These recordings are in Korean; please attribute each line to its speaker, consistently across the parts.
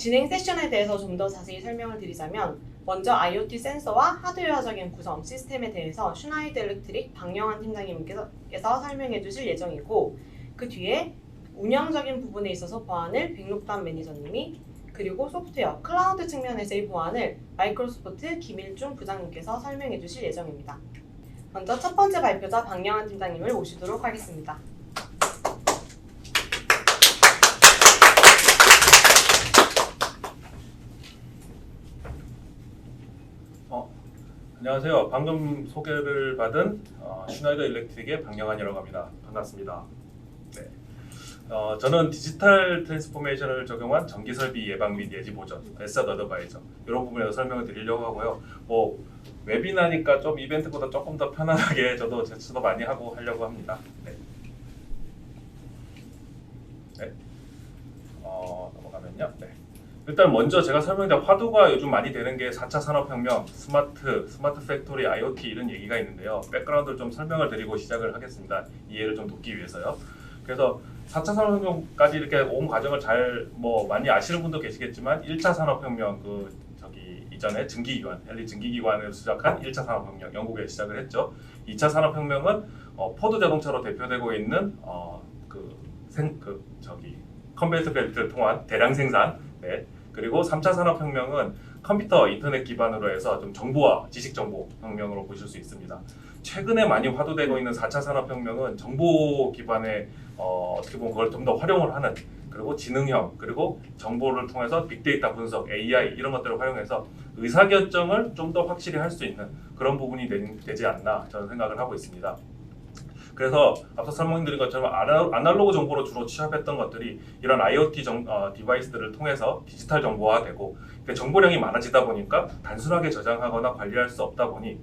Speaker 1: 진행 세션에 대해서 좀 더 자세히 설명을 드리자면 먼저 IoT 센서와 하드웨어적인 구성, 시스템에 대해서 슈나이더 일렉트릭 박영환 팀장님께서 설명해 주실 예정이고 그 뒤에 운영적인 부분에 있어서 보안을 백록단 매니저님이 그리고 소프트웨어, 클라우드 측면에서의 보안을 마이크로소프트 김일중 부장님께서 설명해 주실 예정입니다. 먼저 첫 번째 발표자 박영환 팀장님을 모시도록 하겠습니다.
Speaker 2: 안녕하세요. 방금 소개를 받은 슈나이더 일렉트릭의 박영환이라고 합니다. 반갑습니다. 네. 저는 디지털 트랜스포메이션을 적용한 전기 설비 예방 및 예지 보전, 에셋 어드바이저 이런 부분에서 설명을 드리려고 하고요. 웨비나니까 좀 이벤트보다 조금 더 편안하게 저도 제스처도 많이 하고 하려고 합니다. 네. 넘어가면요. 네. 일단 먼저 제가 설명드린 화두가 요즘 많이 되는 게 4차 산업혁명, 스마트 팩토리, IoT 이런 얘기가 있는데요. 백그라운드를 좀 설명을 드리고 시작을 하겠습니다. 이해를 좀 돕기 위해서요. 그래서 4차 산업혁명까지 이렇게 온 과정을 잘 많이 아시는 분도 계시겠지만 1차 산업혁명 이전에 증기기관, 헨리 증기기관을 시작한 1차 산업혁명 영국에 시작을 했죠. 2차 산업혁명은 포드 자동차로 대표되고 있는 컨베이어 벨트를 통한 대량 생산, 네. 그리고 3차 산업혁명은 컴퓨터, 인터넷 기반으로 해서 좀 정보화, 지식정보 혁명으로 보실 수 있습니다. 최근에 많이 화두되고 있는 4차 산업혁명은 정보 기반의 어떻게 보면 그걸 좀 더 활용을 하는 그리고 지능형 그리고 정보를 통해서 빅데이터 분석, AI 이런 것들을 활용해서 의사결정을 좀 더 확실히 할 수 있는 그런 부분이 되지 않나 저는 생각을 하고 있습니다. 그래서 앞서 설명드린 것처럼 아날로그 정보로 주로 취합했던 것들이 이런 IoT 디바이스들을 통해서 디지털 정보화되고 정보량이 많아지다 보니까 단순하게 저장하거나 관리할 수 없다 보니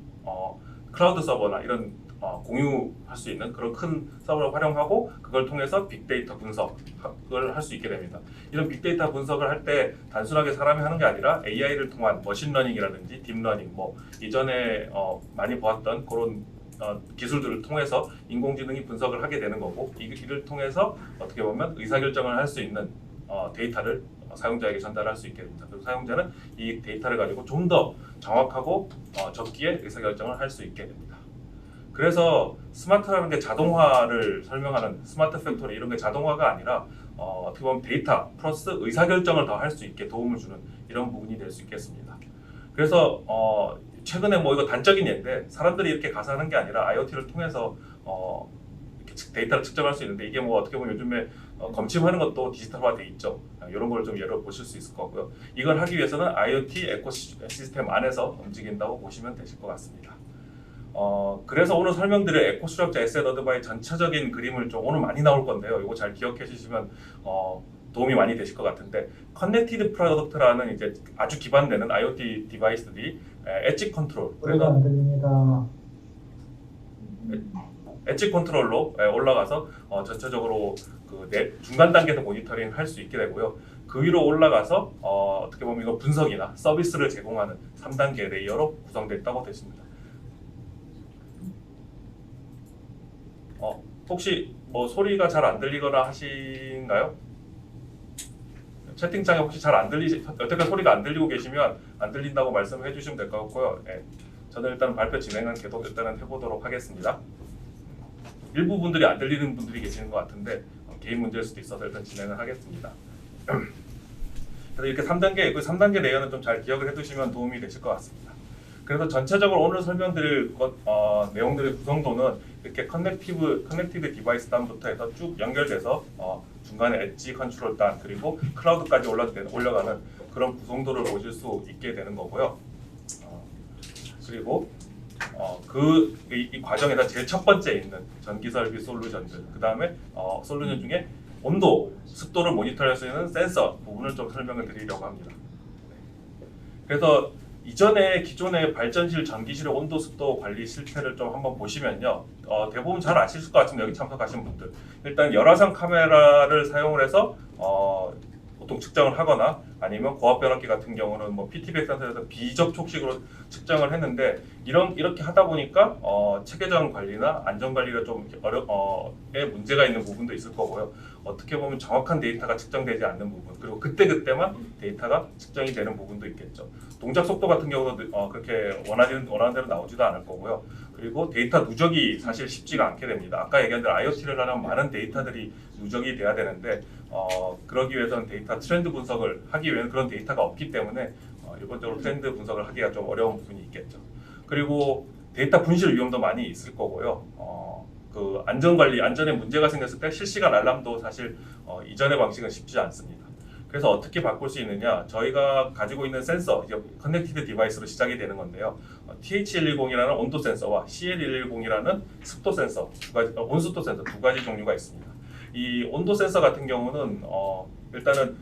Speaker 2: 클라우드 서버나 이런 공유할 수 있는 그런 큰 서버를 활용하고 그걸 통해서 빅데이터 분석을 할 수 있게 됩니다. 이런 빅데이터 분석을 할 때 단순하게 사람이 하는 게 아니라 AI를 통한 머신러닝이라든지 딥러닝 이전에 많이 보았던 그런 기술들을 통해서 인공지능이 분석을 하게 되는 거고 이를 통해서 어떻게 보면 의사결정을 할 수 있는 데이터를 사용자에게 전달할 수 있게 됩니다. 그리고 사용자는 이 데이터를 가지고 좀 더 정확하고 적기에 의사결정을 할 수 있게 됩니다. 그래서 스마트라는 게 자동화를 설명하는 스마트 팩토리 이런 게 자동화가 아니라 어떻게 보면 데이터 플러스 의사결정을 더 할 수 있게 도움을 주는 이런 부분이 될 수 있겠습니다. 그래서 최근에 이거 단적인 예인데 사람들이 이렇게 가서 하는 게 아니라 IoT를 통해서 이렇게 데이터를 측정할 수 있는데 이게 어떻게 보면 요즘에 검침하는 것도 디지털화돼 있죠. 이런 걸 좀 예로 보실 수 있을 거고요. 이걸 하기 위해서는 IoT 에코시스템 안에서 움직인다고 보시면 되실 것 같습니다. 그래서 오늘 설명드릴 에코수력자 에셋 어드바이 전체적인 그림을 좀 오늘 많이 나올 건데요. 이거 잘 기억해 주시면 도움이 많이 되실 것 같은데 커넥티드 프로덕트라는 이제 아주 기반되는 IoT 디바이스들이 엣지 컨트롤
Speaker 3: 소리가 안 들립니다.
Speaker 2: 엣지 컨트롤로 올라가서 전체적으로 중간 단계에서 모니터링 할 수 있게 되고요. 그 위로 올라가서 어떻게 보면 이거 분석이나 서비스를 제공하는 3단계 레이어로 구성됐다고 되십니다. 혹시 소리가 잘 안 들리거나 하신가요? 채팅창에 혹시 잘 안 여태까지 소리가 안 들리고 계시면 안 들린다고 말씀을 해주시면 될 것 같고요. 저는 일단 발표 진행은 계속 일단은 해보도록 하겠습니다. 일부 분들이 안 들리는 분들이 계시는 것 같은데 개인 문제일 수도 있어서 일단 진행을 하겠습니다. 그래서 이렇게 3단계, 그 3단계 레이어는 좀 잘 기억을 해두시면 도움이 되실 것 같습니다. 그래서 전체적으로 오늘 설명드릴 내용들의 구성도는 이렇게 커넥티드 디바이스 단부터 해서 쭉 연결돼서 중간에 엣지 컨트롤 단 그리고 클라우드까지 올라가는 그런 구성도를 보실 수 있게 되는 거고요. 그리고 이 과정에서 제일 첫 번째 있는 전기 설비 솔루션들, 그 다음에 솔루션 중에 온도, 습도를 모니터할 수 있는 센서 부분을 좀 설명을 드리려고 합니다. 그래서 기존의 발전실 전기실의 온도, 습도 관리 실태를 좀 한번 보시면요, 대부분 잘 아실 것 같습니다. 여기 참석하신 분들 일단 열화상 카메라를 사용을 해서 보통 측정을 하거나 아니면 고압 변압기 같은 경우는 뭐 PT백 센서에서 비접촉식으로 측정을 했는데 이렇게 하다 보니까 체계적 관리나 안전 관리가 좀 문제가 있는 부분도 있을 거고요. 어떻게 보면 정확한 데이터가 측정되지 않는 부분, 그리고 그때그때만 데이터가 측정이 되는 부분도 있겠죠. 동작 속도 같은 경우도 그렇게 원하는 대로 나오지도 않을 거고요. 그리고 데이터 누적이 사실 쉽지가 않게 됩니다. 아까 얘기한 대로 IoT를 하려면 많은 데이터들이 누적이 돼야 되는데 그러기 위해서는 데이터 트렌드 분석을 하기 위해는 그런 데이터가 없기 때문에 일반적으로 트렌드 분석을 하기가 좀 어려운 부분이 있겠죠. 그리고 데이터 분실 위험도 많이 있을 거고요. 그 안전에 문제가 생겼을 때 실시간 알람도 사실 이전의 방식은 쉽지 않습니다. 그래서 어떻게 바꿀 수 있느냐? 저희가 가지고 있는 센서, 이제 커넥티드 디바이스로 시작이 되는 건데요. TH110이라는 온도 센서와 CL110이라는 습도 센서, 온습도 센서 두 가지 종류가 있습니다. 이 온도 센서 같은 경우는 일단은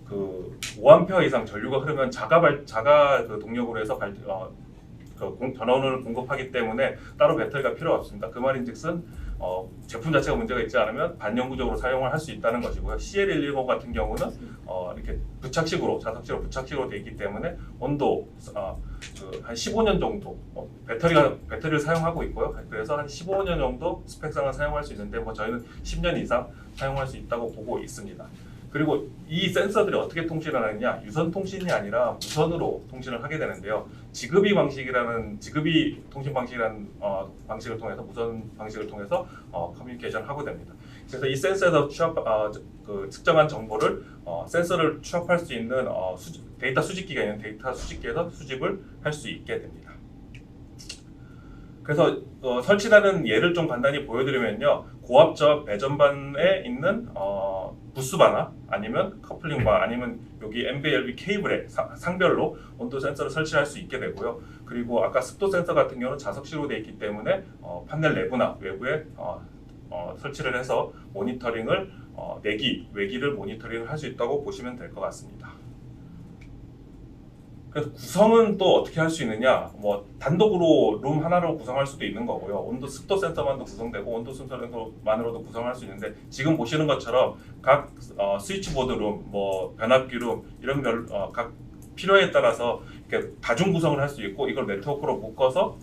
Speaker 2: 그 5A 이상 전류가 흐르면 자가 그 동력으로 해서 전원을 공급하기 때문에 따로 배터리가 필요 없습니다. 그 말인즉슨 제품 자체가 문제가 있지 않으면 반영구적으로 사용을 할 수 있다는 것이고요. CL110 같은 경우는 이렇게 자석식으로 부착식으로 되어 있기 때문에 온도 한 15년 정도 배터리를 사용하고 있고요. 그래서 한 15년 정도 스펙상을 사용할 수 있는데 저희는 10년 이상 사용할 수 있다고 보고 있습니다. 그리고 이 센서들이 어떻게 통신을 하느냐? 유선 통신이 아니라 무선으로 통신을 하게 되는데요. 지급이 통신 방식이라는 방식을 통해서 무선 방식을 통해서 커뮤니케이션을 하고 됩니다. 그래서 이 센서에서 측정한 정보를 센서를 취합할 수 있는 데이터 수집기가 있는 데이터 수집기에서 수집을 할 수 있게 됩니다. 그래서 설치라는 예를 좀 간단히 보여드리면요. 고압저 배전반에 있는 부스바나 아니면 커플링바 아니면 여기 NB-LB 케이블에 상별로 온도 센서를 설치할 수 있게 되고요. 그리고 아까 습도 센서 같은 경우는 자석식으로 되어 있기 때문에 판넬 내부나 외부에 설치를 해서 모니터링을 외기를 모니터링을 할 수 있다고 보시면 될 것 같습니다. 그래서 구성은 또 어떻게 할 수 있느냐? 단독으로 룸 하나로 구성할 수도 있는 거고요. 온도 습도 센서만도 구성되고 온도 센서만으로도 구성할 수 있는데 지금 보시는 것처럼 각 스위치보드 룸, 변압기 룸 이런 각 필요에 따라서 이렇게 다중 구성을 할 수 있고 이걸 네트워크로 묶어서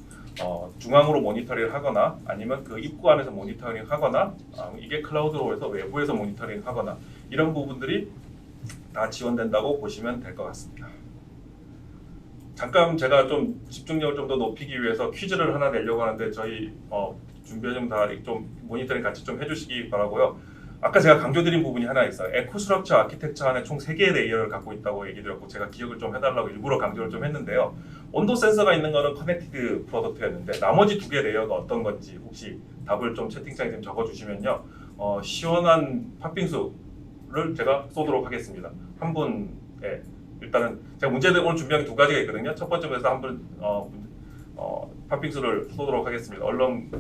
Speaker 2: 중앙으로 모니터링을 하거나 아니면 그 입구 안에서 모니터링 하거나 이게 클라우드로 해서 외부에서 모니터링 하거나 이런 부분들이 다 지원된다고 보시면 될 것 같습니다. 잠깐 제가 좀 집중력을 좀 더 높이기 위해서 퀴즈를 하나 내려고 하는데 저희 준비하시면 다 좀 모니터링 같이 좀 해주시기 바라고요. 아까 제가 강조드린 부분이 하나 있어요. 에코스트럭처 아키텍처 안에 총 3개의 레이어를 갖고 있다고 얘기 드렸고 제가 기억을 좀 해달라고 일부러 강조를 좀 했는데요. 온도 센서가 있는 거는 커넥티드 프로덕트였는데 나머지 2개 레이어가 어떤 건지 혹시 답을 좀 채팅창에 좀 적어주시면요. 시원한 팥빙수를 제가 쏘도록 하겠습니다. 한 분에 일단은 제가 문제들 오늘 준비한 게 2가지가 있거든요. 첫 번째 에서 한번 팥빙수를 쏘도록 하겠습니다. 얼른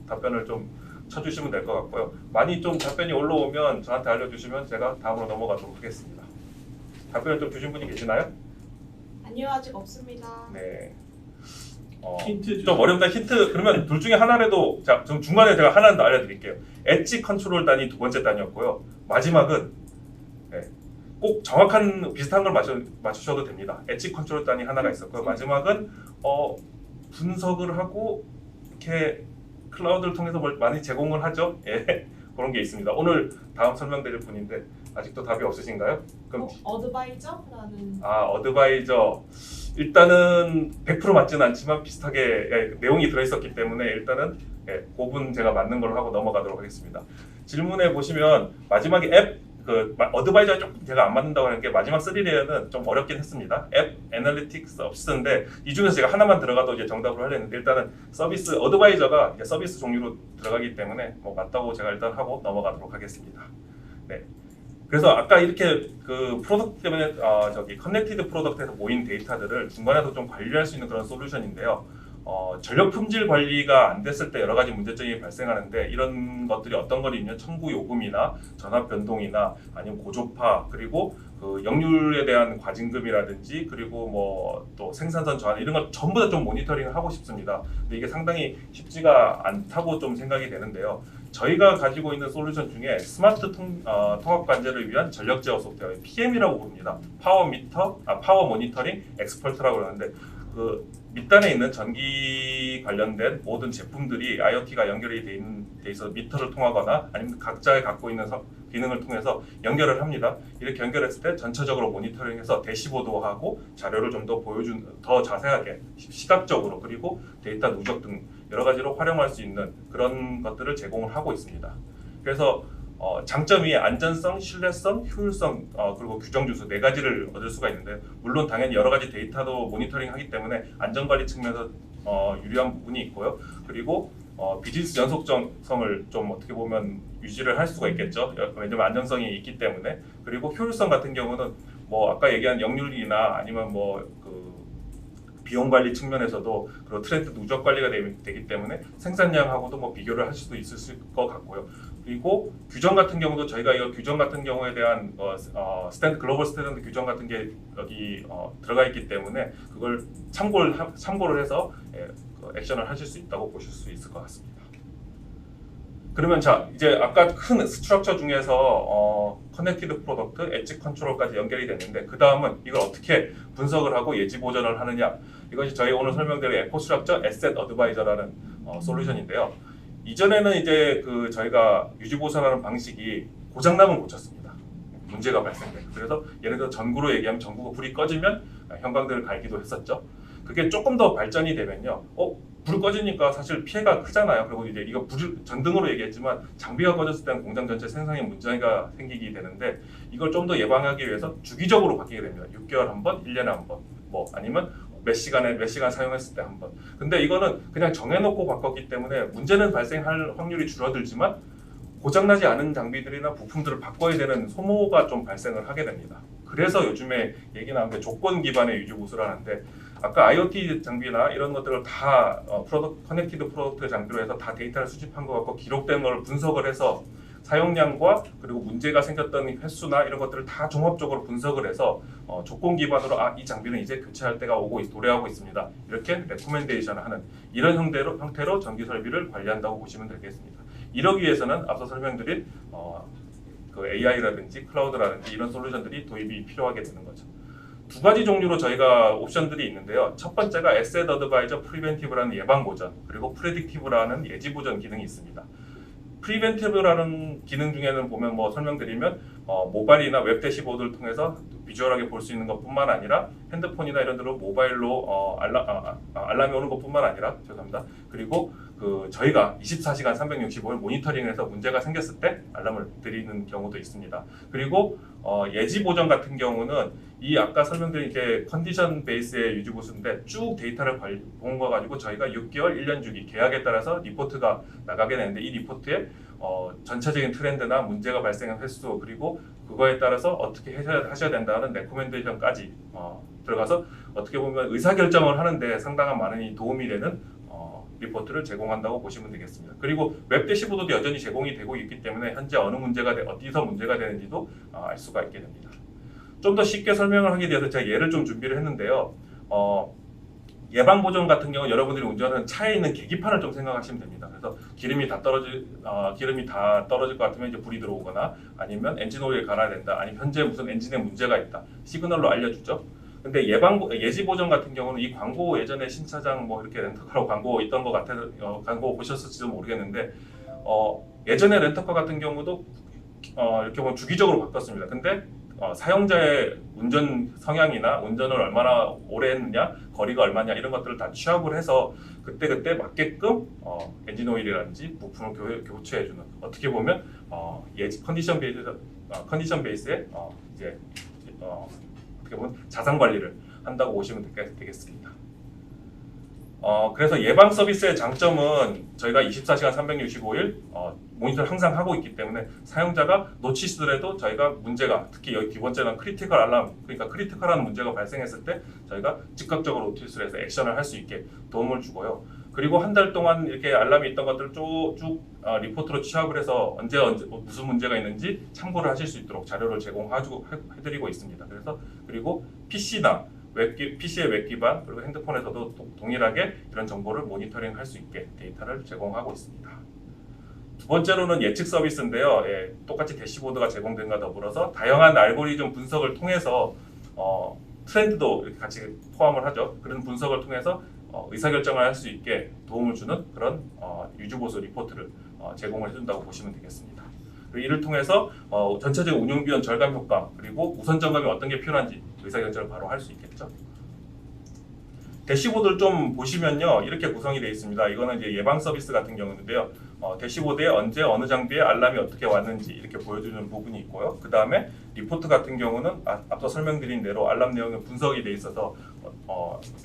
Speaker 2: 답변을 좀 쳐주시면 될 것 같고요. 많이 좀 답변이 올라오면 저한테 알려주시면 제가 다음으로 넘어가도록 하겠습니다. 답변을 좀 주신 분이 계시나요?
Speaker 1: 아니요, 아직 없습니다.
Speaker 2: 네.
Speaker 3: 힌트
Speaker 2: 좀 어렵다. 힌트 그러면 둘 중에 하나라도 좀 중간에 제가 하나 더 알려드릴게요. 엣지 컨트롤 단위 2번째 단위였고요. 마지막은 꼭 정확한 비슷한 걸 맞추셔도 됩니다. 엣지 컨트롤 단위 하나가 있었고요. 마지막은 분석을 하고 이렇게 클라우드를 통해서 많이 제공을 하죠. 그런 게 있습니다. 오늘 다음 설명드릴 분인데 아직도 답이 없으신가요? 그럼
Speaker 1: 어드바이저라는
Speaker 2: 어드바이저 일단은 100% 맞지는 않지만 비슷하게 내용이 들어있었기 때문에 일단은 그 분 제가 맞는 걸로 하고 넘어가도록 하겠습니다. 질문에 보시면 마지막에 어드바이저가 조금 제가 안 맞는다고 하는 게 마지막 3레이어는 좀 어렵긴 했습니다. 앱 애널리틱스 업스인데 이 중에서 제가 하나만 들어가도 이제 정답으로 하려는데 일단은 서비스 어드바이저가 서비스 종류로 들어가기 때문에 맞다고 제가 일단 하고 넘어가도록 하겠습니다. 네. 그래서 아까 이렇게 그 프로덕트 때문에 커넥티드 프로덕트에서 모인 데이터들을 중간에도 좀 관리할 수 있는 그런 솔루션인데요. 전력 품질 관리가 안 됐을 때 여러 가지 문제점이 발생하는데 이런 것들이 어떤 거냐면 청구 요금이나 전압 변동이나 아니면 고조파 그리고 그 역률에 대한 과징금이라든지 그리고 또 생산선 저하 이런 걸 전부 다 좀 모니터링을 하고 싶습니다. 근데 이게 상당히 쉽지가 않다고 좀 생각이 되는데요. 저희가 가지고 있는 솔루션 중에 스마트 통합 관제를 위한 전력 제어 소프트웨어 PM이라고 부릅니다. 파워 모니터링 엑스퍼트라고 그러는데 그 밑단에 있는 전기 관련된 모든 제품들이 IoT가 연결이 돼 있어 미터를 통하거나 아니면 각자의 갖고 있는 기능을 통해서 연결을 합니다. 이렇게 연결했을 때 전체적으로 모니터링해서 대시보도 하고 자료를 좀 더 자세하게 시각적으로 그리고 데이터 누적 등 여러 가지로 활용할 수 있는 그런 것들을 제공을 하고 있습니다. 그래서 장점이 안전성, 신뢰성, 효율성 그리고 규정 주수 네 가지를 얻을 수가 있는데 물론 당연히 여러 가지 데이터도 모니터링하기 때문에 안전관리 측면에서 유리한 부분이 있고요. 그리고 비즈니스 연속성을 좀 어떻게 보면 유지를 할 수가 있겠죠. 왜냐면 안전성이 있기 때문에. 그리고 효율성 같은 경우는 뭐 아까 얘기한 역률이나 아니면 그 비용 관리 측면에서도 그리고 트렌드 누적 관리가 되기 때문에 생산량하고도 뭐 비교를 할 수도 있을 것 같고요. 그리고 규정 같은 경우도 저희가 이거 규정 같은 경우에 대한 글로벌 스탠다드 규정 같은 게 여기 들어가 있기 때문에 그걸 참고를 해서 그 액션을 하실 수 있다고 보실 수 있을 것 같습니다. 그러면 자 이제 아까 큰 스트럭처 중에서 커넥티드 프로덕트, 엣지 컨트롤까지 연결이 됐는데 그 다음은 이걸 어떻게 분석을 하고 예지 보전을 하느냐 이것이 저희 오늘 설명드릴 에코스트럭처 에셋 어드바이저라는 솔루션인데요. 이전에는 이제 그 저희가 유지 보전하는 방식이 고장나면 고쳤습니다. 문제가 발생돼. 그래서 예를 들어 전구로 얘기하면 전구가 불이 꺼지면 형광등을 갈기도 했었죠. 그게 조금 더 발전이 되면요. 불이 꺼지니까 사실 피해가 크잖아요. 그리고 이제 이거 전등으로 얘기했지만 장비가 꺼졌을 때는 공장 전체 생산에 문제가 생기게 되는데 이걸 좀 더 예방하기 위해서 주기적으로 바뀌게 됩니다. 6개월 한 번, 1년에 한 번, 뭐 아니면 몇 시간 사용했을 때 한 번. 근데 이거는 그냥 정해놓고 바꿨기 때문에 문제는 발생할 확률이 줄어들지만 고장나지 않은 장비들이나 부품들을 바꿔야 되는 소모가 좀 발생을 하게 됩니다. 그래서 요즘에 얘기 나온 게 조건 기반의 유지 보수를 하는데 아까 IoT 장비나 이런 것들을 다 커넥티드 프로덕트 장비로 해서 다 데이터를 수집한 것 같고 기록된 걸 분석을 해서 사용량과 그리고 문제가 생겼던 횟수나 이런 것들을 다 종합적으로 분석을 해서 조건 기반으로 이 장비는 이제 교체할 때가 도래하고 있습니다. 이렇게 레코멘데이션을 하는 이런 형태로 전기 설비를 관리한다고 보시면 되겠습니다. 이러기 위해서는 앞서 설명드린 그 AI라든지 클라우드라든지 이런 솔루션들이 도입이 필요하게 되는 거죠. 두 가지 종류로 저희가 옵션들이 있는데요. 첫 번째가 Asset Advisor Preventive라는 예방 보전, 그리고 Predictive라는 예지 보전 기능이 있습니다. 프리벤티브라는 기능 중에는 보면 뭐 설명드리면 모바일이나 웹 대시보드를 통해서 비주얼하게 볼 수 있는 것뿐만 아니라 핸드폰이나 이런 데로 모바일로 알람이 오는 것뿐만 아니라 죄송합니다. 그리고 그 저희가 24시간 365일 모니터링해서 문제가 생겼을 때 알람을 드리는 경우도 있습니다. 그리고 예지 보전 같은 경우는 이 아까 설명드린 게 컨디션 베이스의 유지 보수인데 쭉 데이터를 본 거 가지고 저희가 6개월, 1년 주기 계약에 따라서 리포트가 나가게 되는데 이 리포트에 전체적인 트렌드나 문제가 발생한 횟수 그리고 그거에 따라서 어떻게 하셔야 된다는 레코멘데이션까지 들어가서 어떻게 보면 의사결정을 하는데 상당한 많은 도움이 되는 리포트를 제공한다고 보시면 되겠습니다. 그리고 웹 대시보드도 여전히 제공이 되고 있기 때문에 현재 어디서 문제가 되는지도 알 수가 있게 됩니다. 좀 더 쉽게 설명을 하기 위해서 제가 예를 좀 준비를 했는데요. 예방 보전 같은 경우 여러분들이 운전하는 차에 있는 계기판을 좀 생각하시면 됩니다. 그래서 기름이 다 떨어질 것 같으면 이제 불이 들어오거나 아니면 엔진 오일이 갈아야 된다. 아니면 현재 무슨 엔진에 문제가 있다. 시그널로 알려주죠. 근데 예지 보전 같은 경우는 이 광고 예전에 신차장 뭐 이렇게 렌터카로 광고 있던 것 같아서 광고 보셨을지도 모르겠는데 예전에 렌터카 같은 경우도 이렇게 보면 주기적으로 바꿨습니다. 근데 사용자의 운전 성향이나 운전을 얼마나 오래 했느냐, 거리가 얼마냐 이런 것들을 다 취합을 해서 그때 맞게끔 엔진 오일이라든지 부품을 교체해주는 어떻게 보면 컨디션 베이스의 이제 어떻게 보면 자산 관리를 한다고 보시면 되겠습니다. 그래서 예방 서비스의 장점은 저희가 24시간 365일 모니터를 항상 하고 있기 때문에 사용자가 놓치시더라도 저희가 문제가 특히 여기 두 번째는 크리티컬 알람, 그러니까 크리티컬한 문제가 발생했을 때 저희가 즉각적으로 노티스를 해서 액션을 할 수 있게 도움을 주고요. 그리고 한 달 동안 이렇게 알람이 있던 것들을 쭉 리포트로 취합을 해서 언제 무슨 문제가 있는지 참고를 하실 수 있도록 자료를 제공해드리고 있습니다. 그리고 PC의 웹 기반 그리고 핸드폰에서도 동일하게 이런 정보를 모니터링할 수 있게 데이터를 제공하고 있습니다. 두 번째로는 예측 서비스인데요. 예, 똑같이 대시보드가 제공된과 더불어서 다양한 알고리즘 분석을 통해서 트렌드도 이렇게 같이 포함을 하죠. 그런 분석을 통해서 의사결정을 할 수 있게 도움을 주는 그런 유주보수 리포트를 제공을 해준다고 보시면 되겠습니다. 그리고 이를 통해서 전체적인 운용 비용 절감 효과 그리고 우선 점검이 어떤 게 필요한지 의사결정을 바로 할 수 있겠죠. 대시보드를 좀 보시면요 이렇게 구성이 되어 있습니다. 이거는 이제 예방 서비스 같은 경우인데요. 대시보드에 언제 어느 장비에 알람이 어떻게 왔는지 이렇게 보여주는 부분이 있고요. 그 다음에 리포트 같은 경우는 앞서 설명드린 대로 알람 내용이 분석이 되어 있어서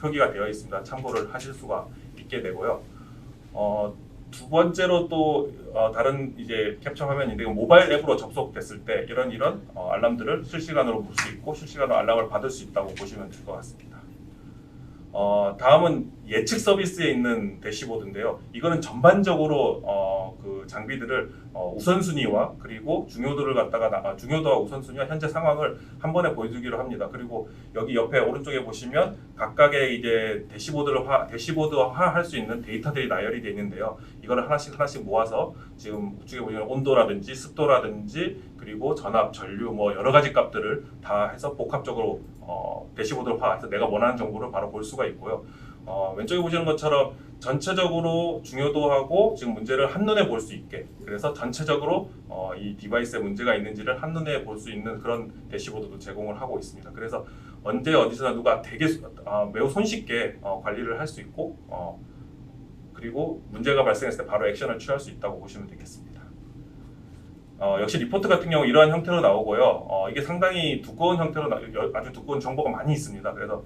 Speaker 2: 표기가 되어 있습니다. 참고를 하실 수가 있게 되고요. 두 번째로 또 다른 이제 캡처 화면인데 모바일 앱으로 접속됐을 때 이런 알람들을 실시간으로 볼 수 있고 실시간으로 알람을 받을 수 있다고 보시면 될 것 같습니다. 다음은 예측 서비스에 있는 대시보드인데요. 이거는 전반적으로 그 장비들을 우선순위와 그리고 중요도를 갖다가 중요도와 우선순위와 현재 상황을 한 번에 보여주기로 합니다. 그리고 여기 옆에 오른쪽에 보시면 각각의 이제 대시보드화할 수 있는 데이터들이 나열이 되어 있는데요. 이거를 하나씩 모아서 지금 우측에 보시면 온도라든지 습도라든지 그리고 전압, 전류 뭐 여러 가지 값들을 다 해서 복합적으로 대시보드화해서 내가 원하는 정보를 바로 볼 수가 있고요. 왼쪽에 보시는 것처럼 전체적으로 중요도하고 지금 문제를 한눈에 볼 수 있게 그래서 전체적으로 이 디바이스에 문제가 있는지를 한눈에 볼 수 있는 그런 대시보드도 제공을 하고 있습니다. 그래서 언제 어디서나 누가 되게 매우 손쉽게 관리를 할 수 있고 그리고 문제가 발생했을 때 바로 액션을 취할 수 있다고 보시면 되겠습니다. 역시 리포트 같은 경우 이러한 형태로 나오고요. 이게 상당히 두꺼운 형태로 아주 두꺼운 정보가 많이 있습니다. 그래서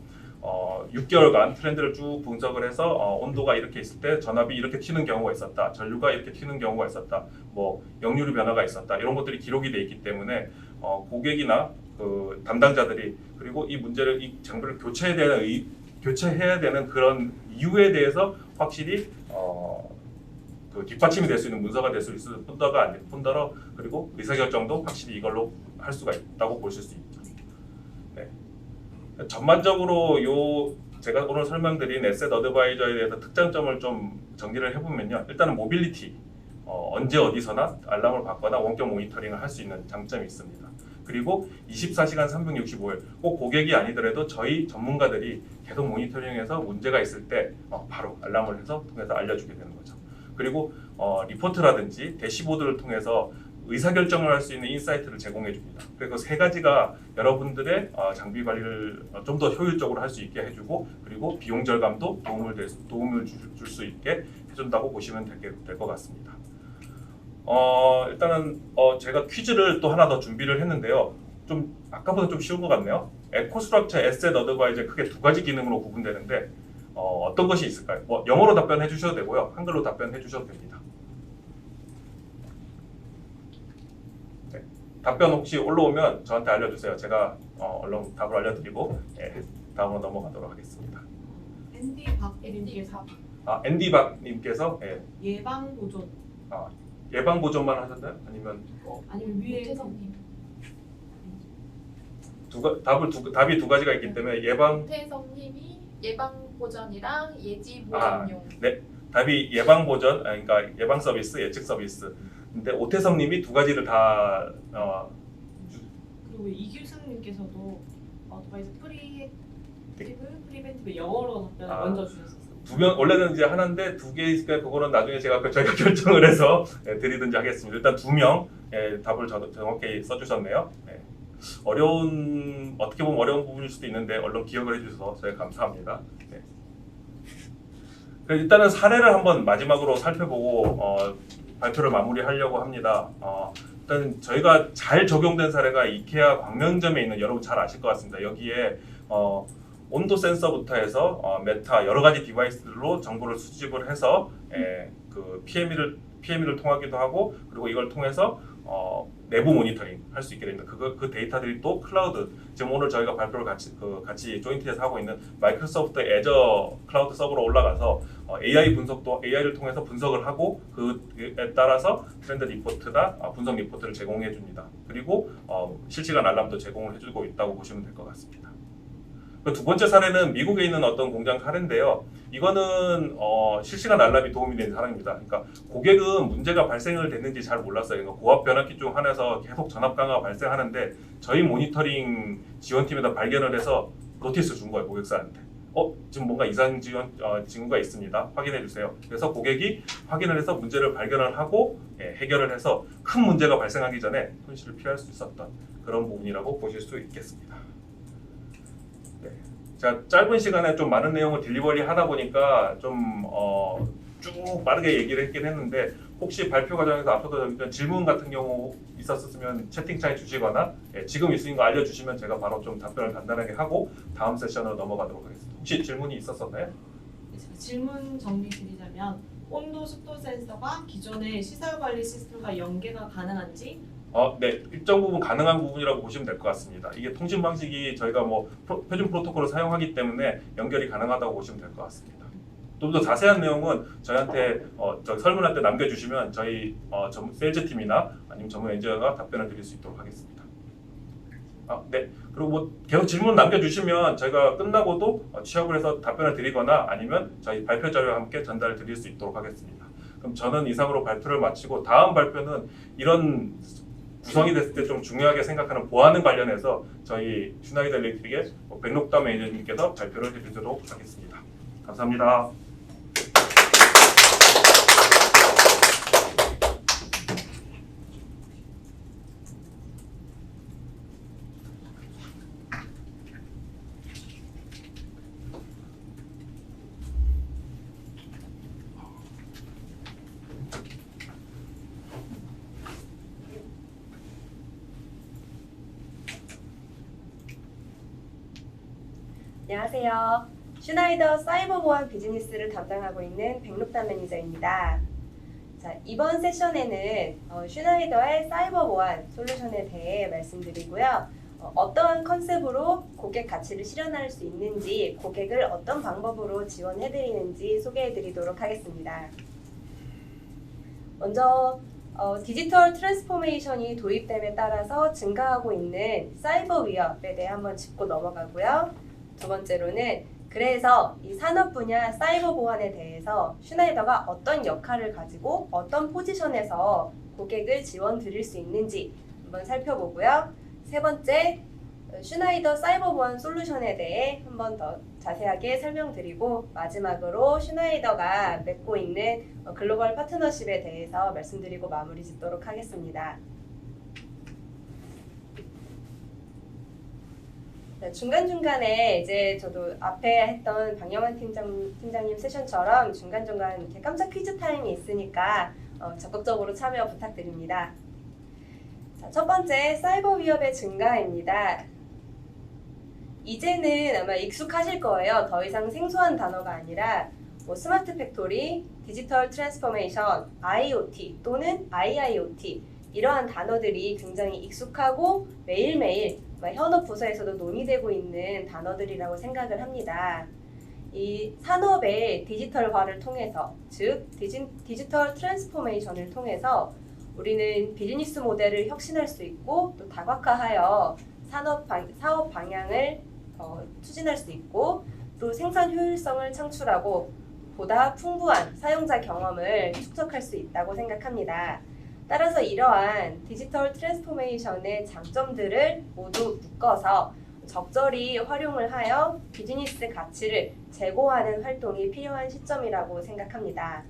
Speaker 2: 6개월간 트렌드를 쭉 분석을 해서 온도가 이렇게 있을 때 전압이 이렇게 튀는 경우가 있었다, 전류가 이렇게 튀는 경우가 있었다, 뭐 역류류 변화가 있었다 이런 것들이 기록이 돼 있기 때문에 고객이나 그 담당자들이 그리고 이 문제를 이 장비를 교체해야 되는 그런 이유에 대해서 확실히 그 뒷받침이 될 수 있는 문서가 될 수 있을 뿐더러 그리고 의사결정도 확실히 이걸로 할 수가 있다고 보실 수 있죠. 네. 전반적으로 제가 오늘 설명드린 에셋 어드바이저에 대해서 특장점을 좀 정리를 해보면요. 일단은 모빌리티, 언제 어디서나 알람을 받거나 원격 모니터링을 할 수 있는 장점이 있습니다. 그리고 24시간 365일 꼭 고객이 아니더라도 저희 전문가들이 계속 모니터링해서 문제가 있을 때 바로 알람을 해서 통해서 알려주게 되는 거죠. 그리고 리포트라든지 대시보드를 통해서 의사결정을 할 수 있는 인사이트를 제공해 줍니다. 그리고 세 가지가 여러분들의 장비 관리를 좀 더 효율적으로 할 수 있게 해주고 그리고 비용 절감도 도움을 줄 수 있게 해준다고 보시면 될 것 같습니다. 일단은 제가 퀴즈를 또 하나 더 준비를 했는데요. 좀 아까보다 좀 쉬운 것 같네요. 에코스트럭처 에셋 어드바이저의 크게 두 가지 기능으로 구분되는데 어떤 것이 있을까요? 뭐 영어로 답변해 주셔도 되고요. 한글로 답변해 주셔도 됩니다. 네. 답변 혹시 올라오면 저한테 알려주세요. 제가 얼른 답을 알려드리고 다음으로 넘어가도록 하겠습니다. 앤디 박님께서
Speaker 1: 예방 보존
Speaker 2: 예방 보존만 하셨나요? 아니면
Speaker 1: 아니면 위에
Speaker 4: 태성님.
Speaker 2: 답이 두 가지가 있기 때문에 예방
Speaker 4: 태성님이 예방 보전이랑 예지 보전용.
Speaker 2: 네. 답이 예방 보전, 그러니까 예방 서비스, 예측 서비스. 근데 오태성님이 두 가지를 다
Speaker 1: 그리고 이규승님께서도 어드바이스 프리벤티브 영어로 답변을 먼저 주셨었어요.
Speaker 2: 원래는 이제 하나인데 두 개 있으니까 그거는 나중에 저희가 결정을 해서 드리든지 하겠습니다. 일단 두 명 답을 정확히 써주셨네요. 어떻게 보면 어려운 부분일 수도 있는데 얼른 기억을 해주셔서 저희 감사합니다. 일단은 사례를 한번 마지막으로 살펴보고 발표를 마무리하려고 합니다. 일단 저희가 잘 적용된 사례가 이케아 광명점에 있는 여러분 잘 아실 것 같습니다. 여기에 온도 센서부터 해서 메타 여러 가지 디바이스들로 정보를 수집을 해서 그 PME를 통하기도 하고 그리고 이걸 통해서 내부 모니터링 할 수 있게 됩니다. 그 데이터들이 또 클라우드 지금 오늘 저희가 발표를 같이 조인트에서 하고 있는 마이크로소프트 애저 클라우드 서버로 올라가서 AI를 통해서 분석을 하고 그에 따라서 트렌드 리포트나 분석 리포트를 제공해 줍니다. 그리고 실시간 알람도 제공을 해주고 있다고 보시면 될 것 같습니다. 그 두 번째 사례는 미국에 있는 어떤 공장 사례인데요. 이거는 실시간 알람이 도움이 되는 사례입니다. 그러니까 고객은 문제가 발생을 됐는지 잘 몰랐어요. 그러니까 고압 변압기 중 하나에서 계속 전압 강화가 발생하는데 저희 모니터링 지원팀에다 발견을 해서 노티스 준 거예요, 고객사한테. 지금 뭔가 이상 징후가 있습니다. 확인해 주세요. 그래서 고객이 확인을 해서 문제를 발견을 하고 해결을 해서 큰 문제가 발생하기 전에 손실을 피할 수 있었던 그런 부분이라고 보실 수 있겠습니다. 네. 제가 짧은 시간에 좀 많은 내용을 딜리버리 하다 보니까 좀 쭉 빠르게 얘기를 했긴 했는데 혹시 발표 과정에서 앞서도 질문 같은 경우 있었으면 채팅창에 주시거나 지금 있으신 거 알려주시면 제가 바로 좀 답변을 간단하게 하고 다음 세션으로 넘어가도록 하겠습니다. 혹시 질문이 있었었나요?
Speaker 1: 제가 질문 정리 드리자면 온도 습도 센서가 기존의 시설 관리 시스템과 연계가 가능한지
Speaker 2: 네, 일정 부분 가능한 부분이라고 보시면 될 것 같습니다. 이게 통신 방식이 저희가 뭐 표준 프로토콜을 사용하기 때문에 연결이 가능하다고 보시면 될 것 같습니다. 좀 더 자세한 내용은 저희한테 저 설문할 때 남겨주시면 저희 세일즈 팀이나 아니면 전문 엔지니어가 답변을 드릴 수 있도록 하겠습니다. 네. 그리고 뭐 계속 질문 남겨주시면 저희가 끝나고도 취합을 해서 답변을 드리거나 아니면 저희 발표 자료와 함께 전달 드릴 수 있도록 하겠습니다. 그럼 저는 이상으로 발표를 마치고 다음 발표는 이런 구성이 됐을 때 좀 중요하게 생각하는 보안을 관련해서 저희 슈나이더 일렉트릭의 백록담 매니저님께서 발표를 해주도록 하겠습니다. 감사합니다.
Speaker 5: 안녕하세요. 슈나이더 사이버 보안 비즈니스를 담당하고 있는 백록담 매니저입니다. 자, 이번 세션에는 슈나이더의 사이버 보안 솔루션에 대해 말씀드리고요. 어떠한 컨셉으로 고객 가치를 실현할 수 있는지, 고객을 어떤 방법으로 지원해드리는지 소개해드리도록 하겠습니다. 먼저 디지털 트랜스포메이션이 도입됨에 따라서 증가하고 있는 사이버 위협에 대해 한번 짚고 넘어가고요. 두 번째로는 그래서 이 산업 분야 사이버 보안에 대해서 슈나이더가 어떤 역할을 가지고 어떤 포지션에서 고객을 지원 드릴 수 있는지 한번 살펴보고요. 세 번째, 슈나이더 사이버 보안 솔루션에 대해 한번 더 자세하게 설명드리고 마지막으로 슈나이더가 맺고 있는 글로벌 파트너십에 대해서 말씀드리고 마무리 짓도록 하겠습니다. 중간중간에 이제 저도 앞에 했던 박영환 팀장님 세션처럼 중간중간 이렇게 깜짝 퀴즈 타임이 있으니까 적극적으로 참여 부탁드립니다. 자, 첫 번째, 사이버 위협의 증가입니다. 이제는 아마 익숙하실 거예요. 더 이상 생소한 단어가 아니라 스마트 팩토리, 디지털 트랜스포메이션, IoT 또는 IIoT 이러한 단어들이 굉장히 익숙하고 매일매일 현업 부서에서도 논의되고 있는 단어들이라고 생각을 합니다. 이 산업의 디지털화를 통해서, 즉 디지털 트랜스포메이션을 통해서 우리는 비즈니스 모델을 혁신할 수 있고 또 다각화하여 사업 방향을 추진할 수 있고 또 생산 효율성을 창출하고 보다 풍부한 사용자 경험을 축적할 수 있다고 생각합니다. 따라서 이러한 디지털 트랜스포메이션의 장점들을 모두 묶어서 적절히 활용을 하여 비즈니스 가치를 제고하는 활동이 필요한 시점이라고 생각합니다.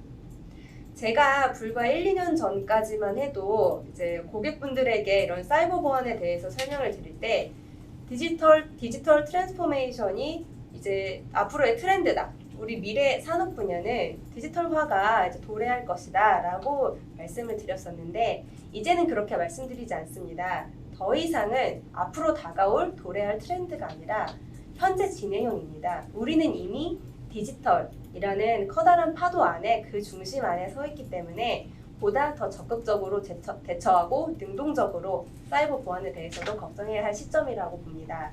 Speaker 5: 제가 불과 1-2년 전까지만 해도 이제 고객분들에게 이런 사이버 보안에 대해서 설명을 드릴 때 디지털 트랜스포메이션이 이제 앞으로의 트렌드다. 우리 미래 산업 분야는 디지털화가 이제 도래할 것이다 라고 말씀을 드렸었는데 이제는 그렇게 말씀드리지 않습니다. 더 이상은 앞으로 다가올 도래할 트렌드가 아니라 현재 진행형입니다. 우리는 이미 디지털이라는 커다란 파도 안에 그 중심 안에 서 있기 때문에 보다 더 적극적으로 대처하고 능동적으로 사이버 보안에 대해서도 걱정해야 할 시점이라고 봅니다.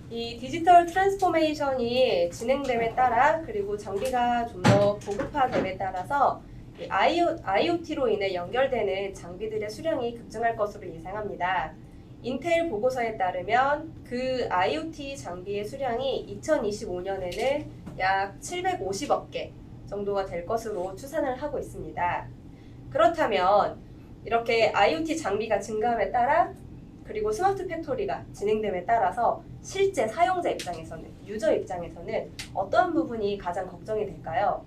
Speaker 5: 이 디지털 트랜스포메이션이 진행됨에 따라 그리고 장비가 좀 더 보급화됨에 따라서 IoT로 인해 연결되는 장비들의 수량이 급증할 것으로 예상합니다. 인텔 보고서에 따르면 그 IoT 장비의 수량이 2025년에는 약 750억 개 정도가 될 것으로 추산을 하고 있습니다. 그렇다면 이렇게 IoT 장비가 증가함에 따라 그리고 스마트 팩토리가 진행됨에 따라서 실제 사용자 입장에서는, 유저 입장에서는 어떠한 부분이 가장 걱정이 될까요?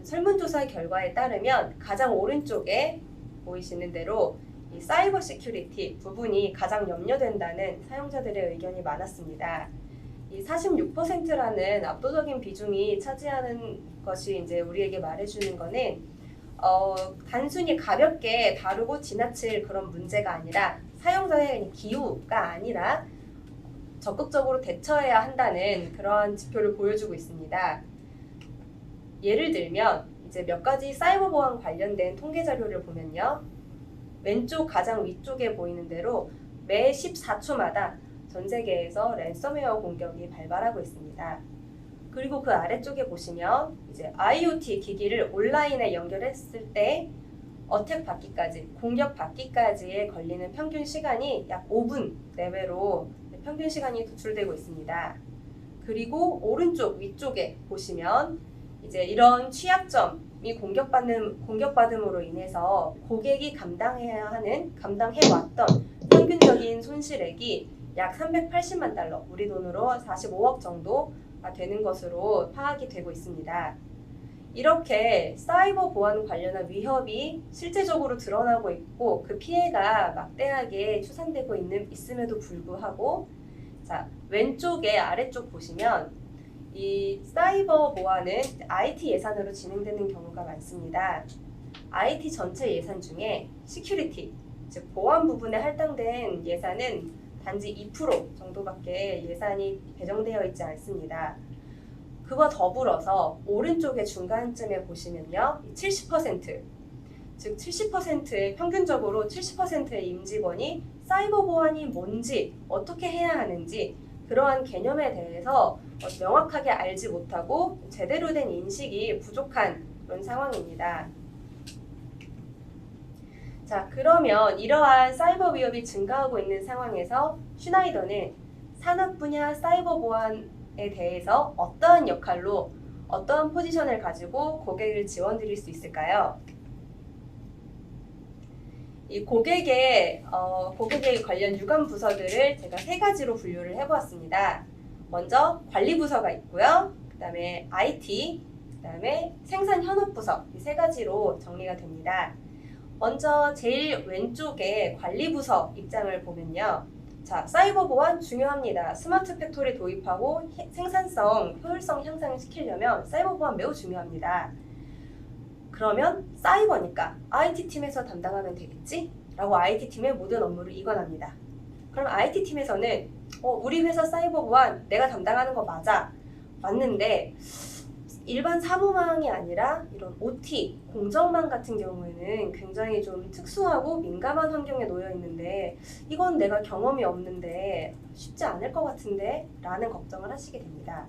Speaker 5: 설문조사 결과에 따르면 가장 오른쪽에 보이시는 대로 이 사이버 시큐리티 부분이 가장 염려된다는 사용자들의 의견이 많았습니다. 이 46%라는 압도적인 비중이 차지하는 것이 이제 우리에게 말해주는 거는 단순히 가볍게 다루고 지나칠 그런 문제가 아니라 사용자의 기후가 아니라 적극적으로 대처해야 한다는 그런 지표를 보여주고 있습니다. 예를 들면 이제 몇 가지 사이버 보안 관련된 통계 자료를 보면요. 왼쪽 가장 위쪽에 보이는 대로 매 14초마다 전 세계에서 랜섬웨어 공격이 발발하고 있습니다. 그리고 그 아래쪽에 보시면 이제 IoT 기기를 온라인에 연결했을 때 어택 받기까지, 공격 받기까지에 걸리는 평균 시간이 약 5분 내외로 평균 시간이 도출되고 있습니다. 그리고 오른쪽 위쪽에 보시면 이제 이런 취약점이 공격받음으로 인해서 고객이 감당해왔던 평균적인 손실액이 약 380만 달러, 우리 돈으로 45억 정도가 되는 것으로 파악이 되고 있습니다. 이렇게 사이버 보안 관련한 위협이 실제적으로 드러나고 있고 그 피해가 막대하게 추산되고 있음에도 불구하고 자, 왼쪽에 아래쪽 보시면 이 사이버 보안은 IT 예산으로 진행되는 경우가 많습니다. IT 전체 예산 중에 시큐리티, 즉 보안 부분에 할당된 예산은 단지 2% 정도밖에 예산이 배정되어 있지 않습니다. 그와 더불어서 오른쪽의 중간쯤에 보시면요. 70%, 즉 70%의 평균적으로 70%의 임직원이 사이버 보안이 뭔지, 어떻게 해야 하는지 그러한 개념에 대해서 명확하게 알지 못하고 제대로 된 인식이 부족한 그런 상황입니다. 자, 그러면 이러한 사이버 위협이 증가하고 있는 상황에서 슈나이더는 산업 분야 사이버 보안에 대해서 어떠한 역할로 어떠한 포지션을 가지고 고객을 지원드릴 수 있을까요? 이 고객에 관련 유관 부서들을 제가 세 가지로 분류를 해보았습니다. 먼저 관리 부서가 있고요. 그 다음에 IT, 그 다음에 생산 현업 부서 이 세 가지로 정리가 됩니다. 먼저 제일 왼쪽에 관리 부서 입장을 보면요. 자, 사이버 보안 중요합니다. 스마트 팩토리 도입하고 생산성, 효율성 향상시키려면 사이버 보안 매우 중요합니다. 그러면 사이버니까 IT팀에서 담당하면 되겠지? 라고 IT팀의 모든 업무를 이관합니다. 그럼 IT팀에서는 우리 회사 사이버 보안 내가 담당하는 거 맞아. 맞는데 일반 사무망이 아니라 이런 OT, 공정망 같은 경우에는 굉장히 좀 특수하고 민감한 환경에 놓여 있는데 이건 내가 경험이 없는데 쉽지 않을 것 같은데 라는 걱정을 하시게 됩니다.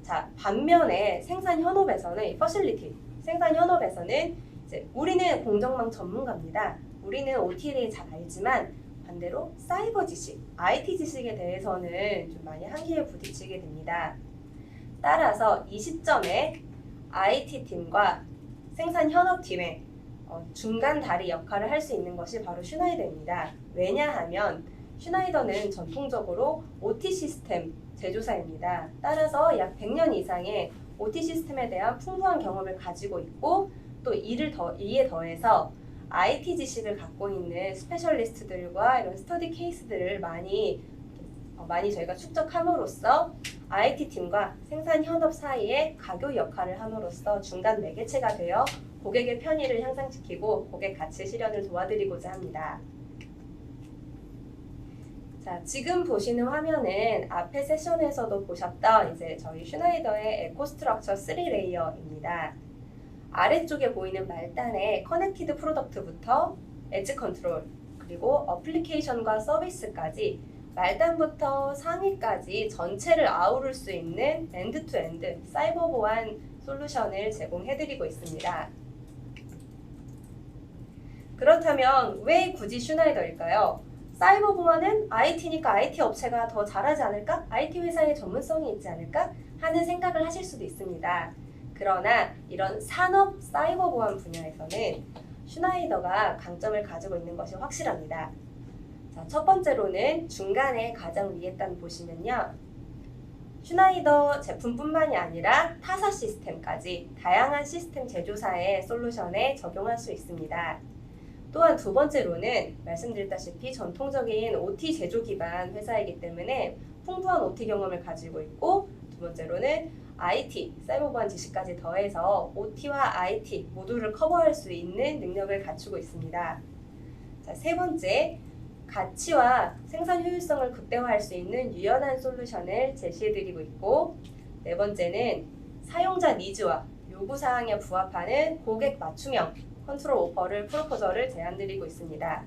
Speaker 5: 자, 반면에 생산 현업에서는 이 퍼실리티, 생산 현업에서는 이제 우리는 공정망 전문가입니다. 우리는 OT에 대해 잘 알지만 반대로 사이버 지식, IT 지식에 대해서는 좀 많이 한계에 부딪히게 됩니다. 따라서 이 시점에 IT팀과 생산 현업팀의 중간 다리 역할을 할 수 있는 것이 바로 슈나이더입니다. 왜냐하면 슈나이더는 전통적으로 OT 시스템 제조사입니다. 따라서 약 100년 이상의 OT 시스템에 대한 풍부한 경험을 가지고 있고 또 이에 더해서 IT 지식을 갖고 있는 스페셜리스트들과 이런 스터디 케이스들을 많이 저희가 축적함으로써 IT팀과 생산 현업 사이에 가교 역할을 함으로써 중간 매개체가 되어 고객의 편의를 향상시키고 고객 가치 실현을 도와드리고자 합니다. 자, 지금 보시는 화면은 앞에 세션에서도 보셨던 이제 저희 슈나이더의 에코스트럭처 3레이어입니다. 아래쪽에 보이는 말단의 커넥티드 프로덕트부터 엣지 컨트롤, 그리고 어플리케이션과 서비스까지 말단부터 상위까지 전체를 아우를 수 있는 엔드-투-엔드 사이버 보안 솔루션을 제공해드리고 있습니다. 그렇다면 왜 굳이 슈나이더일까요? 사이버 보안은 IT니까 IT 업체가 더 잘하지 않을까? IT 회사의 전문성이 있지 않을까? 하는 생각을 하실 수도 있습니다. 그러나 이런 산업 사이버 보안 분야에서는 슈나이더가 강점을 가지고 있는 것이 확실합니다. 자, 첫 번째로는 중간에 가장 위에 단 보시면요. 슈나이더 제품뿐만이 아니라 타사 시스템까지 다양한 시스템 제조사의 솔루션에 적용할 수 있습니다. 또한 두 번째로는 말씀드렸다시피 전통적인 OT 제조 기반 회사이기 때문에 풍부한 OT 경험을 가지고 있고, 두 번째로는 IT, 사이버 보안 지식까지 더해서 OT와 IT 모두를 커버할 수 있는 능력을 갖추고 있습니다. 자, 세 번째, 가치와 생산 효율성을 극대화할 수 있는 유연한 솔루션을 제시해드리고 있고, 네 번째는 사용자 니즈와 요구사항에 부합하는 고객 맞춤형 컨트롤 오퍼를 프로포저를 제안드리고 있습니다.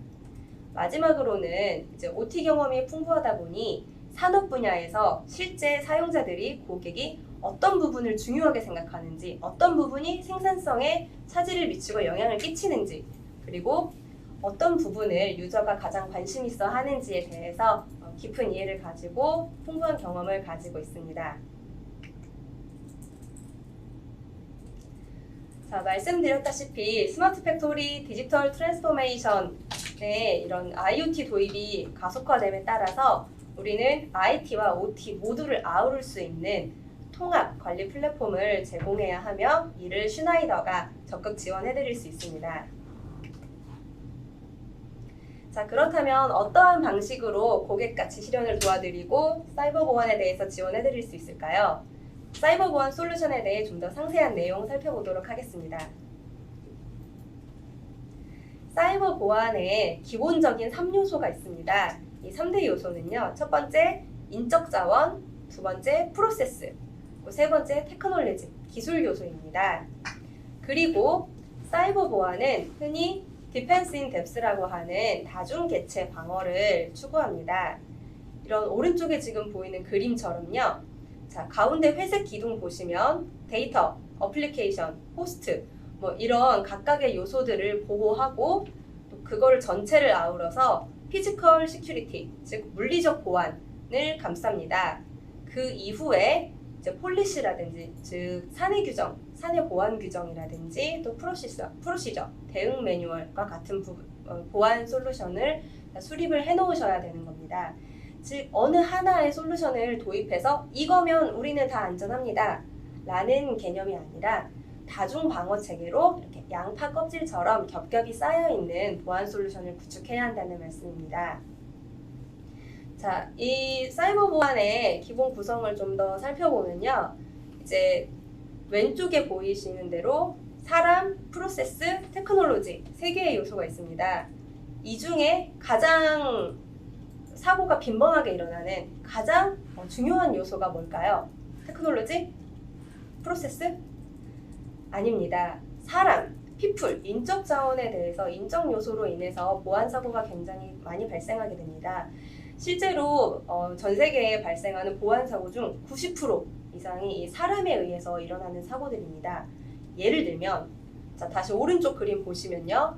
Speaker 5: 마지막으로는 이제 OT 경험이 풍부하다 보니 산업 분야에서 실제 사용자들이 고객이 어떤 부분을 중요하게 생각하는지, 어떤 부분이 생산성에 차질을 미치고 영향을 끼치는지, 그리고 어떤 부분을 유저가 가장 관심 있어 하는지에 대해서 깊은 이해를 가지고 풍부한 경험을 가지고 있습니다. 자, 말씀드렸다시피 스마트 팩토리 디지털 트랜스포메이션의 이런 IoT 도입이 가속화됨에 따라서 우리는 IT와 OT 모두를 아우를 수 있는 통합 관리 플랫폼을 제공해야 하며, 이를 슈나이더가 적극 지원해드릴 수 있습니다. 자, 그렇다면 어떠한 방식으로 고객 가치 실현을 도와드리고 사이버 보안에 대해서 지원해드릴 수 있을까요? 사이버 보안 솔루션에 대해 좀 더 상세한 내용 살펴보도록 하겠습니다. 사이버 보안에 기본적인 3요소가 있습니다. 이 3대 요소는요. 첫 번째, 인적 자원, 두 번째, 프로세스, 세 번째, 테크놀로지, 기술 요소입니다. 그리고 사이버 보안은 흔히 디펜스 인 뎁스라고 하는 다중 개체 방어를 추구합니다. 이런 오른쪽에 지금 보이는 그림처럼요. 자, 가운데 회색 기둥 보시면 데이터, 어플리케이션, 호스트 이런 각각의 요소들을 보호하고 또 그거를 전체를 아우러서 피지컬 시큐리티, 즉 물리적 보안을 감쌉니다. 그 이후에 이제 폴리시라든지 즉 사내 규정, 사내 보안 규정이라든지 또 프로시저, 대응 매뉴얼과 같은 보안 솔루션을 수립을 해놓으셔야 되는 겁니다. 즉 어느 하나의 솔루션을 도입해서 이거면 우리는 다 안전합니다 라는 개념이 아니라 다중 방어 체계로 이렇게 양파 껍질처럼 겹겹이 쌓여있는 보안 솔루션을 구축해야 한다는 말씀입니다. 자, 이 사이버 보안의 기본 구성을 좀 더 살펴보면요. 이제 왼쪽에 보이시는 대로 사람, 프로세스, 테크놀로지 세 개의 요소가 있습니다. 이 중에 가장 사고가 빈번하게 일어나는 가장 중요한 요소가 뭘까요? 테크놀로지? 프로세스? 아닙니다. 사람, 피플, 인적 자원에 대해서 인적 요소로 인해서 보안 사고가 굉장히 많이 발생하게 됩니다. 실제로 전 세계에 발생하는 보안 사고 중 90% 이상이 이 사람에 의해서 일어나는 사고들입니다. 예를 들면, 자, 다시 오른쪽 그림 보시면요.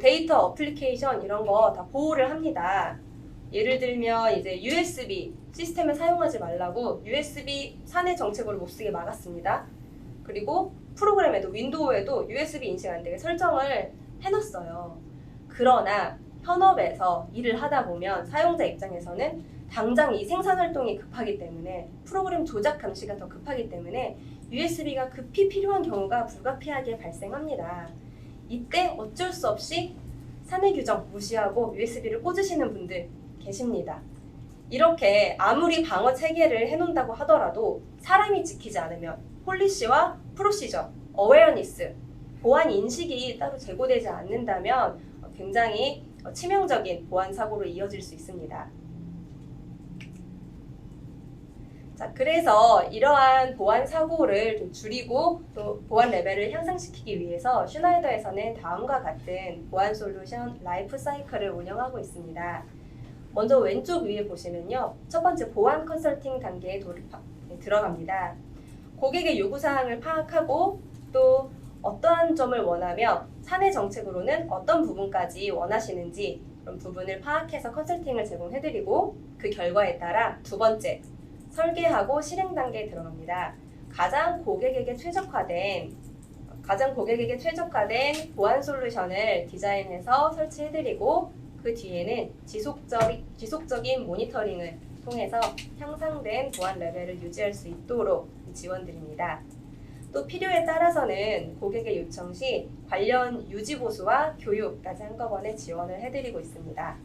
Speaker 5: 데이터, 어플리케이션 이런 거 다 보호를 합니다. 예를 들면 이제 USB 시스템을 사용하지 말라고 USB 사내 정책으로 못 쓰게 막았습니다. 그리고 프로그램에도 윈도우에도 USB 인식 안 되게 설정을 해놨어요. 그러나 현업에서 일을 하다 보면 사용자 입장에서는 당장 이 생산 활동이 급하기 때문에 프로그램 조작 감시가 더 급하기 때문에 USB가 급히 필요한 경우가 불가피하게 발생합니다. 이때 어쩔 수 없이 사내 규정 무시하고 USB를 꽂으시는 분들 계십니다. 이렇게 아무리 방어 체계를 해놓는다고 하더라도 사람이 지키지 않으면 폴리시와 프로시저, 어웨어니스, 보안 인식이 따로 제고되지 않는다면 굉장히 치명적인 보안 사고로 이어질 수 있습니다. 자, 그래서 이러한 보안 사고를 좀 줄이고 또 보안 레벨을 향상시키기 위해서 슈나이더에서는 다음과 같은 보안 솔루션 라이프 사이클을 운영하고 있습니다. 먼저 왼쪽 위에 보시면요. 첫 번째 보안 컨설팅 단계에 들어갑니다. 고객의 요구사항을 파악하고 또 어떠한 점을 원하며 사내 정책으로는 어떤 부분까지 원하시는지 그런 부분을 파악해서 컨설팅을 제공해드리고 그 결과에 따라 두 번째, 설계하고 실행 단계에 들어갑니다. 가장 고객에게 최적화된 보안 솔루션을 디자인해서 설치해드리고 그 뒤에는 지속적인 모니터링을 통해서 향상된 보안 레벨을 유지할 수 있도록 지원드립니다. 또 필요에 따라서는 고객의 요청 시 관련 유지 보수와 교육까지 한꺼번에 지원을 해드리고 있습니다.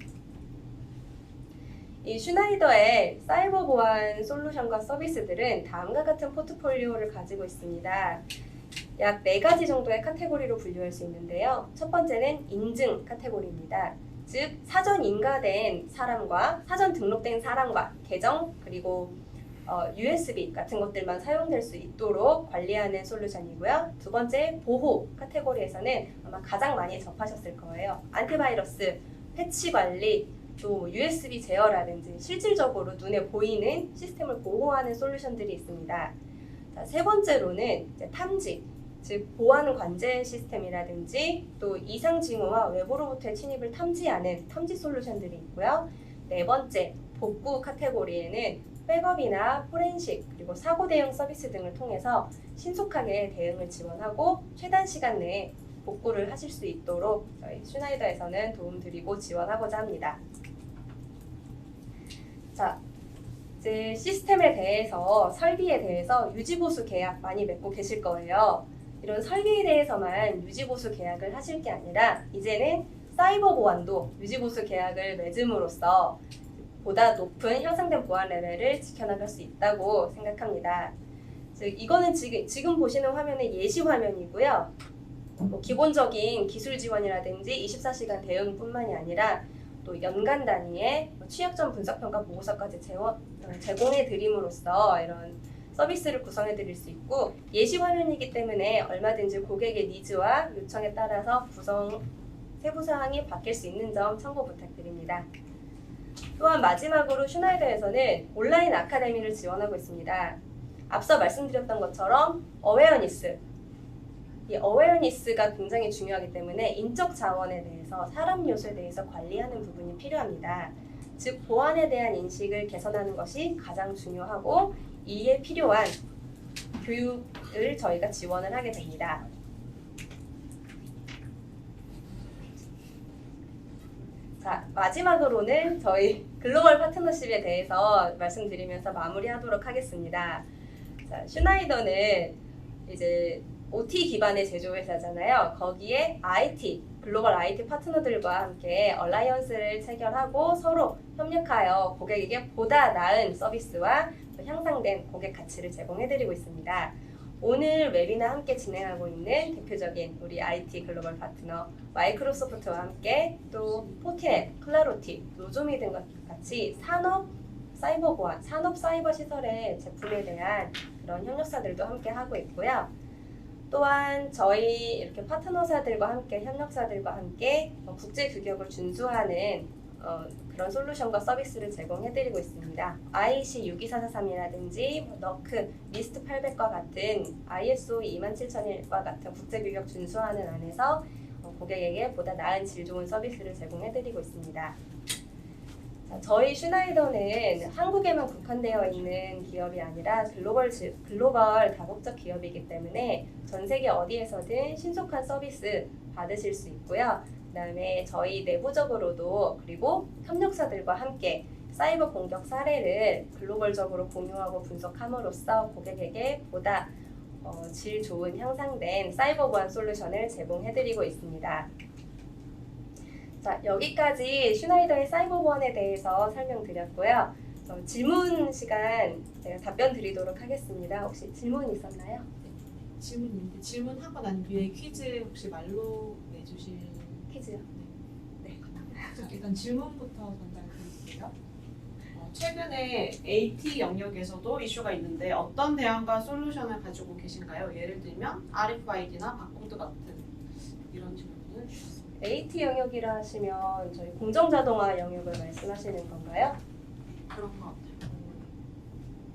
Speaker 5: 이 슈나이더의 사이버 보안 솔루션과 서비스들은 다음과 같은 포트폴리오를 가지고 있습니다. 약 4가지 정도의 카테고리로 분류할 수 있는데요. 첫 번째는 인증 카테고리입니다. 즉 사전 인가된 사람과 사전 등록된 사람과 계정 그리고 USB 같은 것들만 사용될 수 있도록 관리하는 솔루션이고요. 두 번째 보호 카테고리에서는 아마 가장 많이 접하셨을 거예요. 안티바이러스, 패치 관리, 또 USB 제어라든지 실질적으로 눈에 보이는 시스템을 보호하는 솔루션들이 있습니다. 자, 세 번째로는 이제 탐지, 즉 보안 관제 시스템이라든지 또 이상 징후와 외부로부터의 침입을 탐지하는 탐지 솔루션들이 있고요. 네 번째 복구 카테고리에는 백업이나 포렌식 그리고 사고 대응 서비스 등을 통해서 신속하게 대응을 지원하고 최단 시간 내에 복구를 하실 수 있도록 저희 슈나이더에서는 도움드리고 지원하고자 합니다. 자, 이제 시스템에 대해서 설비에 대해서 유지보수 계약 많이 맺고 계실 거예요. 이런 설비에 대해서만 유지보수 계약을 하실 게 아니라 이제는 사이버 보안도 유지보수 계약을 맺음으로써 보다 높은 향상된 보안 레벨을 지켜나갈 수 있다고 생각합니다. 즉 이거는 지금 보시는 화면은 예시 화면이고요. 기본적인 기술 지원이라든지 24시간 대응뿐만이 아니라 또 연간 단위의 취약점 분석평가 보고서까지 제공해 드림으로써 이런 서비스를 구성해 드릴 수 있고 예시 화면이기 때문에 얼마든지 고객의 니즈와 요청에 따라서 구성 세부 사항이 바뀔 수 있는 점 참고 부탁드립니다. 또한 마지막으로 슈나이더에서는 온라인 아카데미를 지원하고 있습니다. 앞서 말씀드렸던 것처럼 어웨어니스, 이 어웨어니스가 굉장히 중요하기 때문에 인적 자원에 대해서 사람 요소에 대해서 관리하는 부분이 필요합니다. 즉 보안에 대한 인식을 개선하는 것이 가장 중요하고 이에 필요한 교육을 저희가 지원을 하게 됩니다. 자, 마지막으로는 저희 글로벌 파트너십에 대해서 말씀드리면서 마무리하도록 하겠습니다. 자, 슈나이더는 이제 OT 기반의 제조회사잖아요. 거기에 글로벌 IT 파트너들과 함께 얼라이언스를 체결하고 서로 협력하여 고객에게 보다 나은 서비스와 향상된 고객 가치를 제공해드리고 있습니다. 오늘 웨비나 함께 진행하고 있는 대표적인 우리 IT 글로벌 파트너 마이크로소프트와 함께 또 포티넷, 클라로티, 노조미 등과 같이 산업 사이버 보안, 산업 사이버 시설의 제품에 대한 그런 협력사들도 함께 하고 있고요. 또한 저희 이렇게 파트너사들과 함께 협력사들과 함께 국제 규격을 준수하는 그런 솔루션과 서비스를 제공해드리고 있습니다. IEC 62443이라든지 너크, 리스트 800과 같은 ISO 27001과 같은 국제 규격 준수하는 안에서 고객에게 보다 나은 질 좋은 서비스를 제공해드리고 있습니다. 자, 저희 슈나이더는 한국에만 국한되어 있는 기업이 아니라 글로벌 다국적 기업이기 때문에 전 세계 어디에서든 신속한 서비스 받으실 수 있고요. 그다음에 저희 내부적으로도 그리고 협력사들과 함께 사이버 공격 사례를 글로벌적으로 공유하고 분석함으로써 고객에게 보다 질 좋은 향상된 사이버 보안 솔루션을 제공해드리고 있습니다. 자, 여기까지 슈나이더의 사이버 보안에 대해서 설명드렸고요. 질문 시간 제가 답변 드리도록 하겠습니다. 혹시 질문 있었나요?
Speaker 1: 질문인데 질문하고 난 뒤에 퀴즈 혹시 말로 내주실
Speaker 5: 퀴즈요?
Speaker 1: 자, 일단 질문부터 전달드릴게요. 최근에 AT 영역에서도 이슈가 있는데 어떤 대안과 솔루션을 가지고 계신가요? 예를 들면 RFID나 바코드 같은 이런 질문을 주셨습니다.
Speaker 5: AT 영역이라 하시면 저희 공정자동화 영역을 말씀하시는 건가요?
Speaker 1: 그런 것 같아요.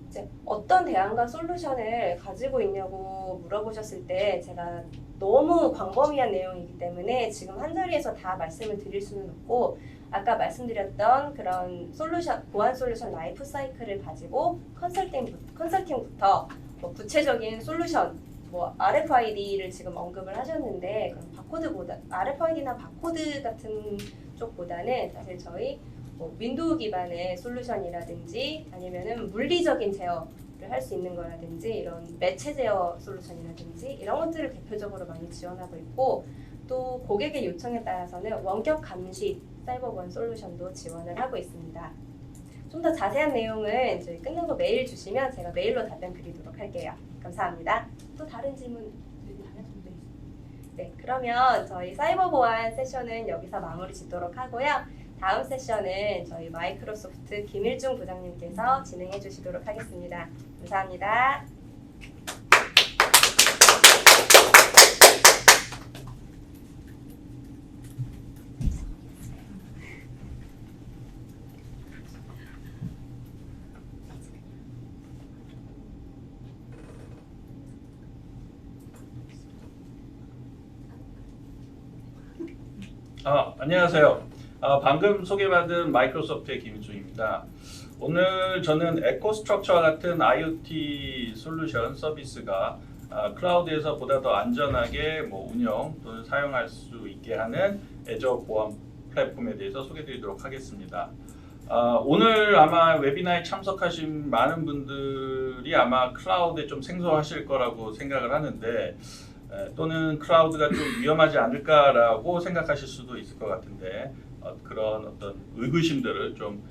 Speaker 5: 이제 어떤 대안과 솔루션을 가지고 있냐고 물어보셨을 때 제가 너무 광범위한 내용이기 때문에 지금 한 자리에서 다 말씀을 드릴 수는 없고 아까 말씀드렸던 그런 솔루션, 보안 솔루션 라이프 사이클을 가지고 컨설팅부터 뭐 구체적인 솔루션, 뭐 RFID를 지금 언급을 하셨는데 그런 바코드보다 RFID나 바코드 같은 쪽보다는 사실 저희 뭐 윈도우 기반의 솔루션이라든지 아니면은 물리적인 제어를 할 수 있는 거라든지 이런 매체 제어 솔루션이라든지 이런 것들을 대표적으로 많이 지원하고 있고 또 고객의 요청에 따라서는 원격 감시 사이버 보안 솔루션도 지원을 하고 있습니다. 좀 더 자세한 내용은 저희 끝나고 메일 주시면 제가 메일로 답변 드리도록 할게요. 감사합니다. 또 다른 질문 네, 그러면 저희 사이버 보안 세션은 여기서 마무리 짓도록 하고요. 다음 세션은 저희 마이크로소프트 김일중 부장님께서 진행해 주시도록 하겠습니다. 감사합니다.
Speaker 3: 안녕하세요. 방금 소개받은 마이크로소프트의 김일중입니다. 오늘 저는 에코스트럭처와 같은 IoT 솔루션 서비스가 클라우드에서 보다 더 안전하게 운영 또는 사용할 수 있게 하는 애저 보안 플랫폼에 대해서 소개드리도록 하겠습니다. 오늘 아마 웨비나에 참석하신 많은 분들이 아마 클라우드에 좀 생소하실 거라고 생각을 하는데 또는 클라우드가 좀 위험하지 않을까라고 생각하실 수도 있을 것 같은데 그런 어떤 의구심들을 좀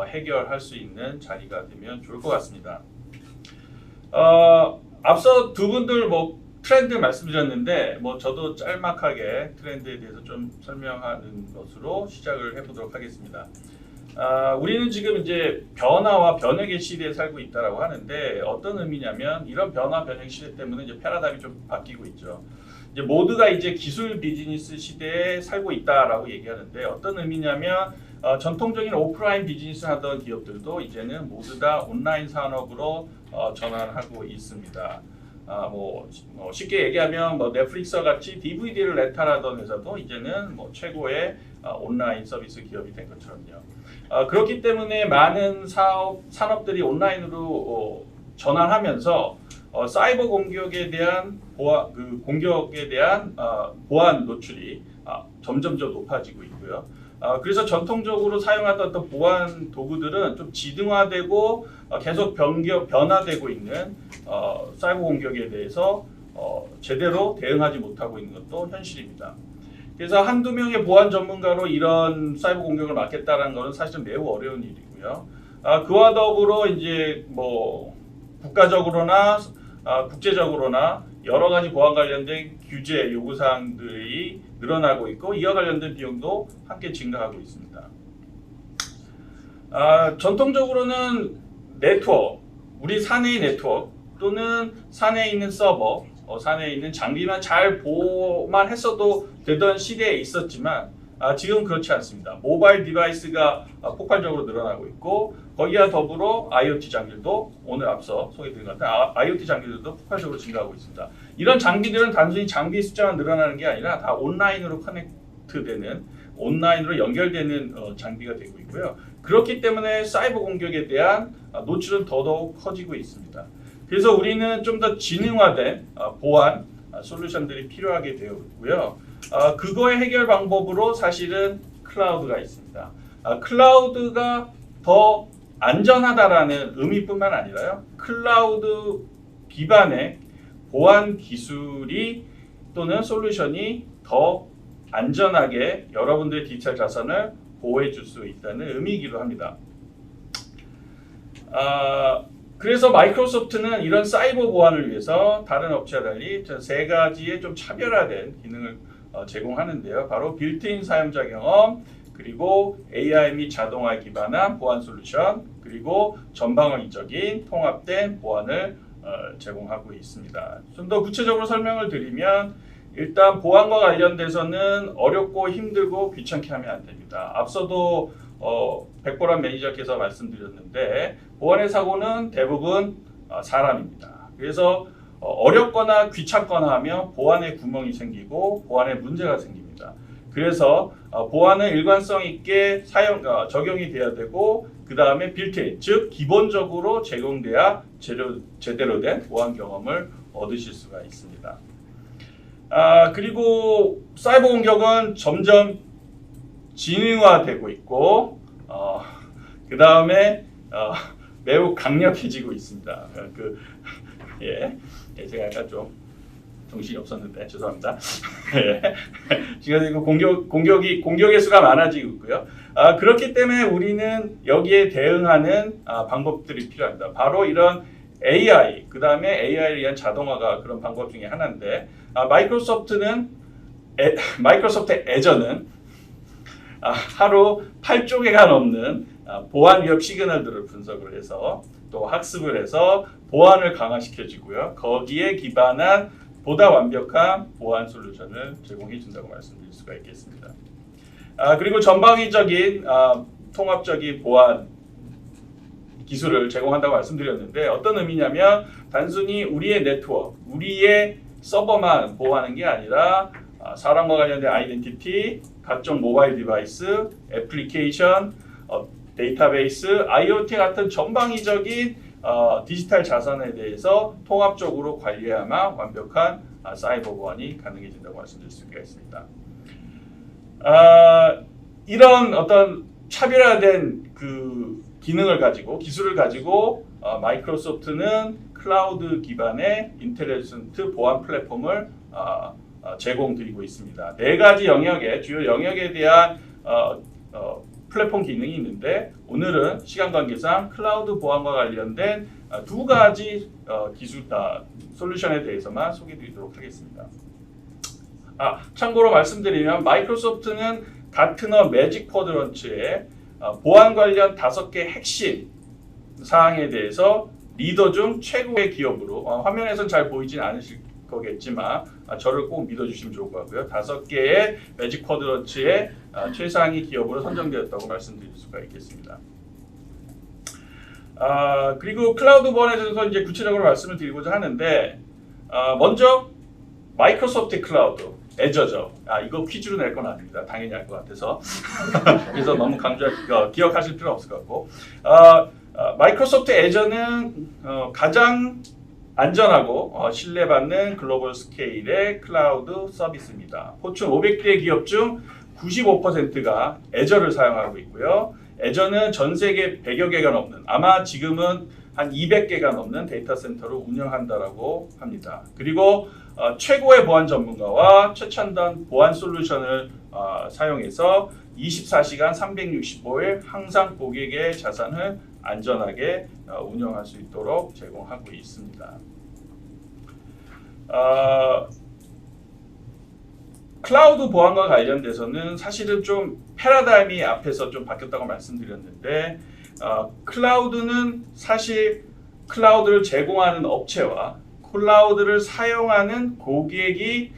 Speaker 3: 해결할 수 있는 자리가 되면 좋을 것 같습니다. 앞서 두 분들 트렌드 말씀드렸는데 저도 짤막하게 트렌드에 대해서 좀 설명하는 것으로 시작을 해보도록 하겠습니다. 우리는 지금 이제 변화와 변혁의 시대에 살고 있다라고 하는데 어떤 의미냐면 이런 변화 변혁 시대 때문에 이제 패러다임이 좀 바뀌고 있죠. 이제 모두가 이제 기술 비즈니스 시대에 살고 있다라고 얘기하는데 어떤 의미냐면 전통적인 오프라인 비즈니스 하던 기업들도 이제는 모두 다 온라인 산업으로 전환하고 있습니다. 쉽게 얘기하면 넷플릭스와 같이 DVD를 렌탈하던 회사도 이제는 최고의 온라인 서비스 기업이 된 것처럼요. 그렇기 때문에 많은 산업들이 온라인으로 전환하면서 사이버 공격에 대한 보안 노출이 점점 더 높아지고 있고요. 그래서 전통적으로 사용하던 어떤 보안 도구들은 좀 지능화되고 계속 변화되고 있는 사이버 공격에 대해서 제대로 대응하지 못하고 있는 것도 현실입니다. 그래서 한두 명의 보안 전문가로 이런 사이버 공격을 막겠다는 것은 사실은 매우 어려운 일이고요. 그와 더불어 이제 국가적으로나 국제적으로나 여러 가지 보안 관련된 규제 요구사항들이 늘어나고 있고 이와 관련된 비용도 함께 증가하고 있습니다. 전통적으로는 네트워크, 우리 사내의 네트워크 또는 사내에 있는 서버, 사내에 있는 장비만 잘 보호만 했어도 되던 시대에 있었지만 지금 그렇지 않습니다. 모바일 디바이스가 폭발적으로 늘어나고 있고 거기와 더불어 IoT 장비들도 오늘 앞서 소개드린 것 같은 IoT 장비들도 폭발적으로 증가하고 있습니다. 이런 장비들은 단순히 장비 숫자만 늘어나는 게 아니라 다 온라인으로 커넥트되는 온라인으로 연결되는 장비가 되고 있고요. 그렇기 때문에 사이버 공격에 대한 노출은 더더욱 커지고 있습니다. 그래서 우리는 좀 더 지능화된 보안 솔루션들이 필요하게 되어 있고요. 그거의 해결 방법으로 사실은 클라우드가 있습니다. 클라우드가 더 안전하다라는 의미뿐만 아니라요. 클라우드 기반의 보안 기술이 또는 솔루션이 더 안전하게 여러분들의 디지털 자산을 보호해 줄 수 있다는 의미이기도 합니다. 그래서 마이크로소프트는 이런 사이버 보안을 위해서 다른 업체와 달리 세 가지의 좀 차별화된 기능을 제공하는데요. 바로 빌트인 사용자 경험, 그리고 AI 및 자동화에 기반한 보안 솔루션, 그리고 전방위적인 통합된 보안을 제공하고 있습니다. 좀 더 구체적으로 설명을 드리면 일단 보안과 관련돼서는 어렵고 힘들고 귀찮게 하면 안 됩니다. 앞서도 백보람 매니저께서 말씀드렸는데 보안의 사고는 대부분 사람입니다. 그래서 어렵거나 귀찮거나 하면 보안에 구멍이 생기고 보안에 문제가 생깁니다. 그래서 보안은 일관성 있게 적용이 돼야 되고 그 다음에 빌트인, 즉 기본적으로 제공돼야 제대로 된 보안 경험을 얻으실 수가 있습니다. 그리고 사이버 공격은 점점 진화되고 있고 그 다음에 매우 강력해지고 있습니다. 제가 약간 좀 정신이 없었는데 죄송합니다. 지금 공격의 수가 많아지고 있고요. 그렇기 때문에 우리는 여기에 대응하는 방법들이 필요합니다. 바로 이런 AI, 그 다음에 AI에 의한 자동화가 그런 방법 중에 하나인데 마이크로소프트 애저는 하루 8조개가 넘는 보안 위협 시그널들을 분석을 해서 또 학습을 해서 보안을 강화시켜주고요. 거기에 기반한 보다 완벽한 보안 솔루션을 제공해 준다고 말씀드릴 수가 있겠습니다. 그리고 전방위적인 통합적인 보안 기술을 제공한다고 말씀드렸는데 어떤 의미냐면 단순히 우리의 네트워크, 우리의 서버만 보호하는 게 아니라 사람과 관련된 아이덴티티, 각종 모바일 디바이스, 애플리케이션, 데이터베이스, IoT 같은 전방위적인 디지털 자산에 대해서 통합적으로 관리해야만 완벽한 사이버 보안이 가능해진다고 말씀드릴 수가 있습니다. 이런 어떤 차별화된 그 기능을 가지고 기술을 가지고 마이크로소프트는 클라우드 기반의 인텔리전트 보안 플랫폼을 제공드리고 있습니다. 4가지 영역의 주요 영역에 대한 플랫폼 기능이 있는데 오늘은 시간 관계상 클라우드 보안과 관련된 2가지 기술 솔루션에 대해서만 소개드리도록 하겠습니다. 참고로 말씀드리면 마이크로소프트는 가트너 매직 쿼드런트의 보안 관련 5개 핵심 사항에 대해서 리더 중 최고의 기업으로 화면에선 잘 보이진 않으실 거겠지만 저를 꼭 믿어주시면 좋을 것 같고요. 5개의 매직 쿼드런트의 최상위 기업으로 선정되었다고 말씀드릴 수가 있겠습니다. 그리고 클라우드 보안에 대해서 이제 구체적으로 말씀을 드리고자 하는데 먼저 마이크로소프트 클라우드 애저죠. 이거 퀴즈로 낼 건 아닙니다. 당연히 알 것 같아서 그래서 너무 기억하실 필요 없을 것 같고 마이크로소프트 애저는 가장 안전하고 신뢰받는 글로벌 스케일의 클라우드 서비스입니다. 포춘 500대 기업 중 95%가 애저를 사용하고 있고요. 애저는 전 세계 100여 개가 넘는 아마 지금은 한 200개가 넘는 데이터 센터를 운영한다라고 합니다. 그리고 최고의 보안 전문가와 최첨단 보안 솔루션을 사용해서 24시간 365일 항상 고객의 자산을 안전하게 운영할 수 있도록 제공하고 있습니다. 클라우드 보안과 관련돼서는 사실은 좀 패러다임이 앞에서 좀 바뀌었다고 말씀드렸는데 클라우드는 사실 클라우드를 제공하는 업체와 클라우드를 사용하는 고객이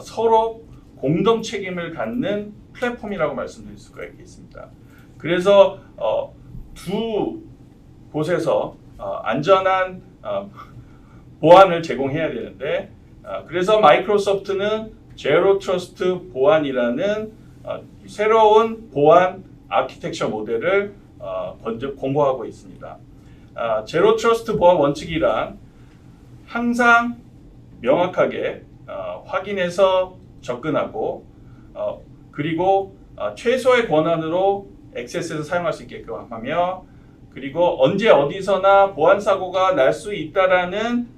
Speaker 3: 서로 공동 책임을 갖는 플랫폼이라고 말씀드릴 수가 있겠습니다. 그래서 두 곳에서 안전한 보안을 제공해야 되는데 그래서 마이크로소프트는 제로 트러스트 보안이라는 새로운 보안 아키텍처 모델을 공고하고 있습니다. 제로 트러스트 보안 원칙이란 항상 명확하게 확인해서 접근하고 그리고 최소의 권한으로 액세스해서 사용할 수 있게끔 하며 그리고 언제 어디서나 보안 사고가 날 수 있다라는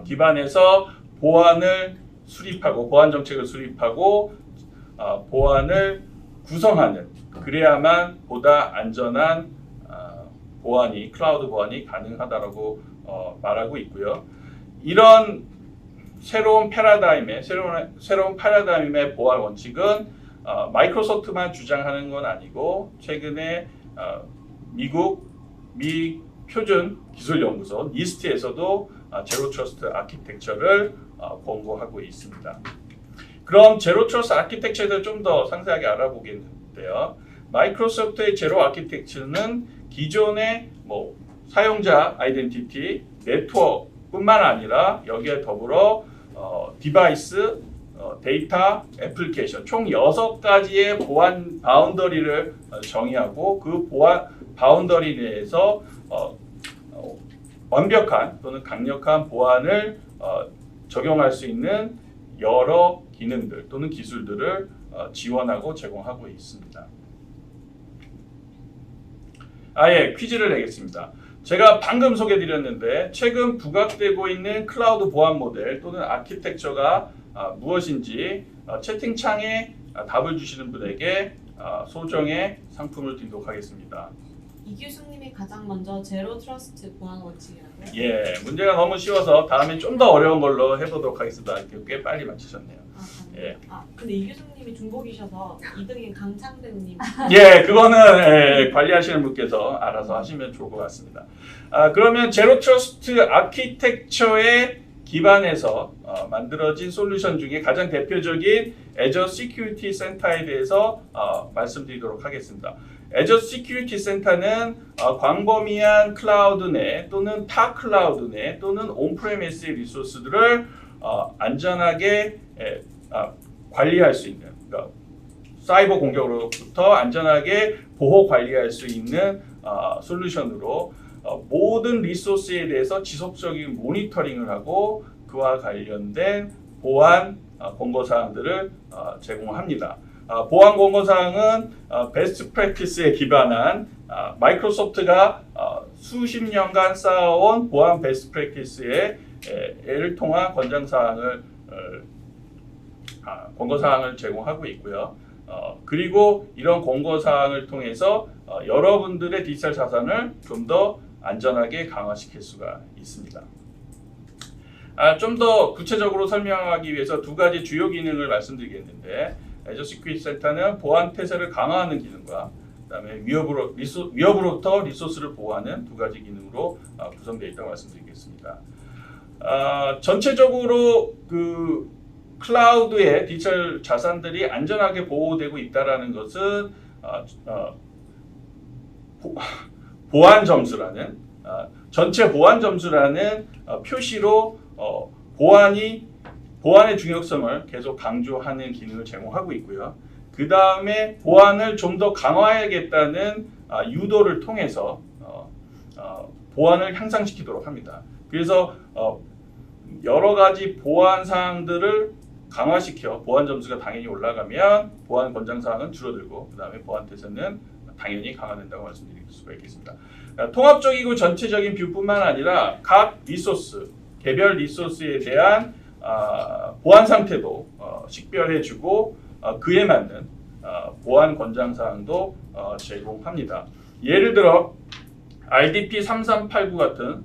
Speaker 3: 기반에서 보안을 수립하고 보안 정책을 수립하고 보안을 구성하는 그래야만 보다 안전한 보안이 클라우드 보안이 가능하다라고 말하고 있고요. 이런 새로운 패러다임의 보안 원칙은 마이크로소프트만 주장하는 건 아니고 최근에 미 표준 기술 연구소 니스트에서도 제로 트러스트 아키텍처를 권고하고 있습니다. 그럼 제로 트러스트 아키텍처에 대해서 좀 더 상세하게 알아보겠는데요. 마이크로소프트의 제로 아키텍처는 기존의 사용자 아이덴티티, 네트워크 뿐만 아니라 여기에 더불어 디바이스, 데이터, 애플리케이션 총 6가지의 보안 바운더리를 정의하고 그 보안 바운더리 내에서 완벽한 또는 강력한 보안을 적용할 수 있는 여러 기능들 또는 기술들을 지원하고 제공하고 있습니다. 아예 퀴즈를 내겠습니다. 제가 방금 소개드렸는데 최근 부각되고 있는 클라우드 보안 모델 또는 아키텍처가 무엇인지 채팅창에 답을 주시는 분에게 소정의 상품을 드리도록 하겠습니다.
Speaker 1: 이규숙님이 가장 먼저 제로 트러스트 보안 원칙이라고요?
Speaker 3: 예, 문제가 너무 쉬워서 다음엔 좀 더 어려운 걸로 해보도록 하겠습니다. 꽤 빨리 맞히셨네요. 예.
Speaker 1: 근데 이규숙님이 중복이셔서 2등인 강창대님.
Speaker 3: 예, 그거는 관리하시는 분께서 알아서 하시면 좋을 것 같습니다. 그러면 제로 트러스트 아키텍처에 기반해서 만들어진 솔루션 중에 가장 대표적인 Azure Security Center에 대해서 말씀드리도록 하겠습니다. Azure Security Center는 광범위한 클라우드 내 또는 타 클라우드 내 또는 온프레미스의 리소스들을 안전하게 관리할 수 있는, 그러니까 사이버 공격으로부터 안전하게 보호 관리할 수 있는 솔루션으로 모든 리소스에 대해서 지속적인 모니터링을 하고 그와 관련된 보안 권고사항들을 제공합니다. 보안 권고사항은 베스트 프랙티스에 기반한 마이크로소프트가 수십 년간 쌓아온 보안 베스트 프랙티스를 통한 권고사항을 제공하고 있고요. 그리고 이런 권고사항을 통해서 여러분들의 디지털 자산을 좀 더 안전하게 강화시킬 수가 있습니다. 좀 더 구체적으로 설명하기 위해서 두 가지 주요 기능을 말씀드리겠는데 Azure Security Center는 보안 태세를 강화하는 기능과 그다음에 위협으로부터 리소스를 보호하는 두 가지 기능으로 구성되어 있다고 말씀드리겠습니다. 전체적으로 그 클라우드의 디지털 자산들이 안전하게 보호되고 있다는 것은 보안 점수라는 전체 보안 점수라는 표시로 보안의 중요성을 계속 강조하는 기능을 제공하고 있고요. 그 다음에 보안을 좀 더 강화해야겠다는 유도를 통해서 보안을 향상시키도록 합니다. 그래서 여러 가지 보안 사항들을 강화시켜 보안 점수가 당연히 올라가면 보안 권장 사항은 줄어들고 그 다음에 보안 태세는 당연히 강화된다고 말씀드릴 수가 있겠습니다. 통합적이고 전체적인 뷰뿐만 아니라 각 리소스, 개별 리소스에 대한 보안 상태도 식별해주고 그에 맞는 보안 권장 사항도 제공합니다. 예를 들어 RDP 3389 같은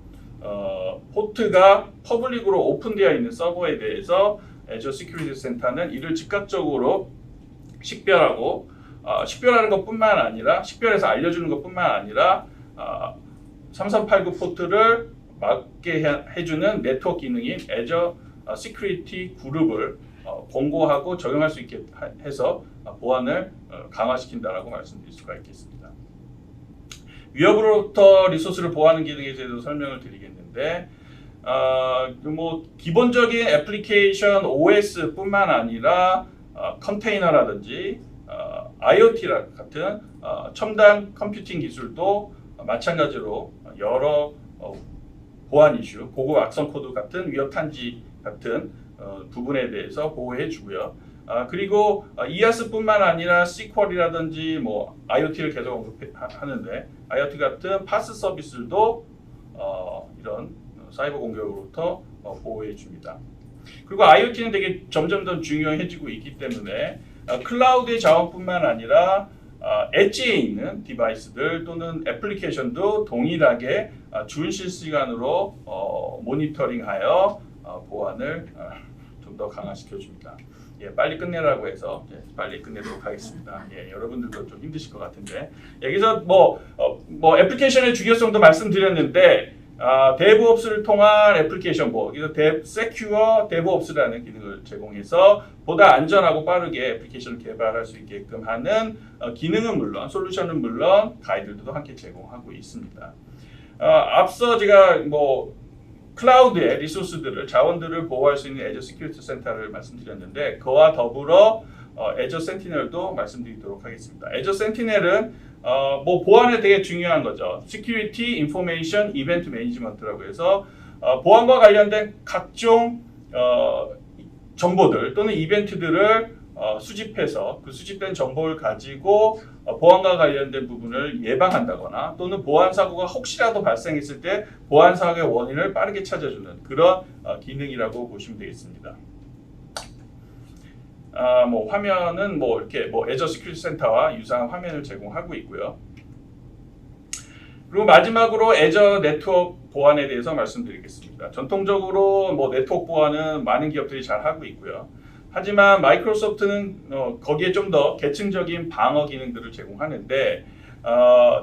Speaker 3: 포트가 퍼블릭으로 오픈되어 있는 서버에 대해서 Azure Security Center는 이를 즉각적으로 식별하고 식별하는 것뿐만 아니라 식별해서 알려주는 것뿐만 아니라 3389 포트를 막게 해주는 네트워크 기능인 Azure Security 그룹을 권고하고 적용할 수 있게 해서 보안을 강화시킨다라고 말씀드릴 수가 있겠습니다. 위협으로부터 리소스를 보호하는 기능에 대해서 설명을 드리겠는데 기본적인 애플리케이션 OS뿐만 아니라 컨테이너라든지 IoT 같은 첨단 컴퓨팅 기술도 마찬가지로 여러 보안 이슈, 고급 악성 코드 같은 위협 탄지 같은 부분에 대해서 보호해 주고요. 그리고 EAS뿐만 아니라 SQL이라든지 IoT를 계속 언급하는데 IoT 같은 파스 서비스들도 이런 사이버 공격으로부터 보호해 줍니다. 그리고 IoT는 되게 점점 더 중요해지고 있기 때문에 클라우드의 자원뿐만 아니라 엣지에 있는 디바이스들 또는 애플리케이션도 동일하게 준실시간으로 모니터링하여 보안을 좀 더 강화시켜 줍니다. 빨리 끝내라고 해서 빨리 끝내도록 하겠습니다. 여러분들도 좀 힘드실 것 같은데 여기서 애플리케이션의 중요성도 말씀드렸는데 DevOps를 통한 애플리케이션 여기서 Secure DevOps라는 기능을 제공해서 보다 안전하고 빠르게 애플리케이션을 개발할 수 있게끔 하는 기능은 물론 솔루션은 물론 가이드들도 함께 제공하고 있습니다. 앞서 제가 클라우드의 리소스들을 자원들을 보호할 수 있는 애저 시큐리티 센터를 말씀드렸는데 그와 더불어 애저 센티넬도 말씀드리도록 하겠습니다. 애저 센티넬은 뭐 보안에 되게 중요한 거죠. Security Information Event Management라고 해서 보안과 관련된 각종 정보들 또는 이벤트들을 수집해서 그 수집된 정보를 가지고 보안과 관련된 부분을 예방한다거나 또는 보안 사고가 혹시라도 발생했을 때 보안 사고의 원인을 빠르게 찾아주는 그런 기능이라고 보시면 되겠습니다. 뭐 화면은 뭐 이렇게 뭐 애저 시큐리티 센터와 유사한 화면을 제공하고 있고요. 그리고 마지막으로 애저 네트워크 보안에 대해서 말씀드리겠습니다. 전통적으로 뭐 네트워크 보안은 많은 기업들이 잘 하고 있고요. 하지만 마이크로소프트는 거기에 좀 더 계층적인 방어 기능들을 제공하는데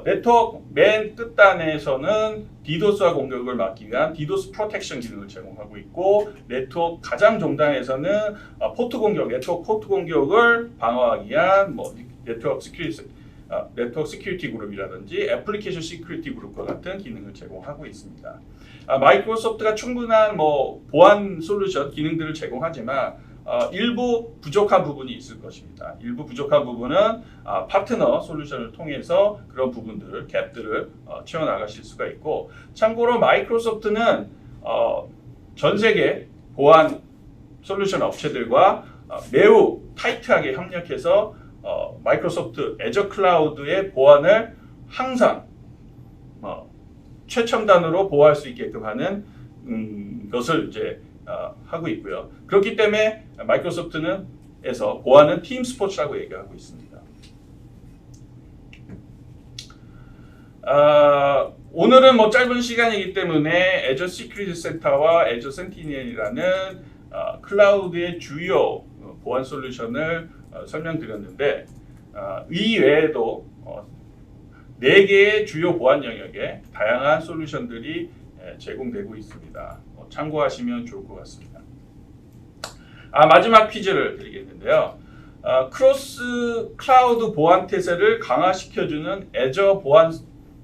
Speaker 3: 네트워크 맨 끝단에서는 디도스와 공격을 막기 위한 디도스 프로텍션 기능을 제공하고 있고 네트워크 가장 종단에서는 포트 공격, 네트워크 포트 공격을 방어하기 위한 뭐 네트워크 시큐리티 그룹이라든지 애플리케이션 시큐리티 그룹과 같은 기능을 제공하고 있습니다. 마이크로소프트가 충분한 뭐 보안 솔루션 기능들을 제공하지만 일부 부족한 부분이 있을 것입니다. 일부 부족한 부분은 파트너 솔루션을 통해서 그런 부분들을 갭들을 채워나가실 수가 있고 참고로 마이크로소프트는 전 세계 보안 솔루션 업체들과 매우 타이트하게 협력해서 마이크로소프트 애저 클라우드의 보안을 항상 최첨단으로 보호할 수 있게끔 하는 것을 이제 하고 있고요. 그렇기 때문에 마이크로소프트는 에서 보안은 팀 스포츠라고 얘기하고 있습니다. 오늘은 뭐 짧은 시간이기 때문에 애저 시큐리티 센터와 애저 센티넬이라는 클라우드의 주요 보안 솔루션을 설명드렸는데 이 외에도 4개의 주요 보안 영역에 다양한 솔루션들이 제공되고 있습니다. 참고하시면 좋을 것 같습니다. 마지막 퀴즈를 드리겠는데요. 크로스 클라우드 보안 태세를 강화시켜주는 애저 보안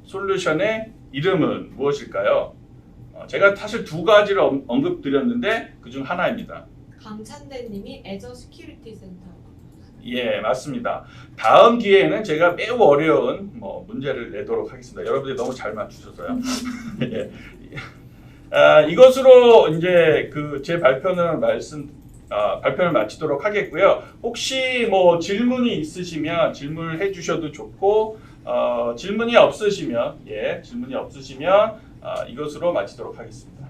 Speaker 3: 솔루션의 이름은 무엇일까요? 제가 사실 2가지를 언급드렸는데 그중 하나입니다.
Speaker 1: 강찬대님이 애저 시큐리티 센터.
Speaker 3: 예, 맞습니다. 다음 기회에는 제가 매우 어려운 문제를 내도록 하겠습니다. 여러분들이 너무 잘 맞추셔서요. 예. 이것으로 이제 제 발표를 마치도록 하겠고요. 혹시 뭐 질문이 있으시면 질문을 해주셔도 좋고 질문이 없으시면 이것으로 마치도록 하겠습니다.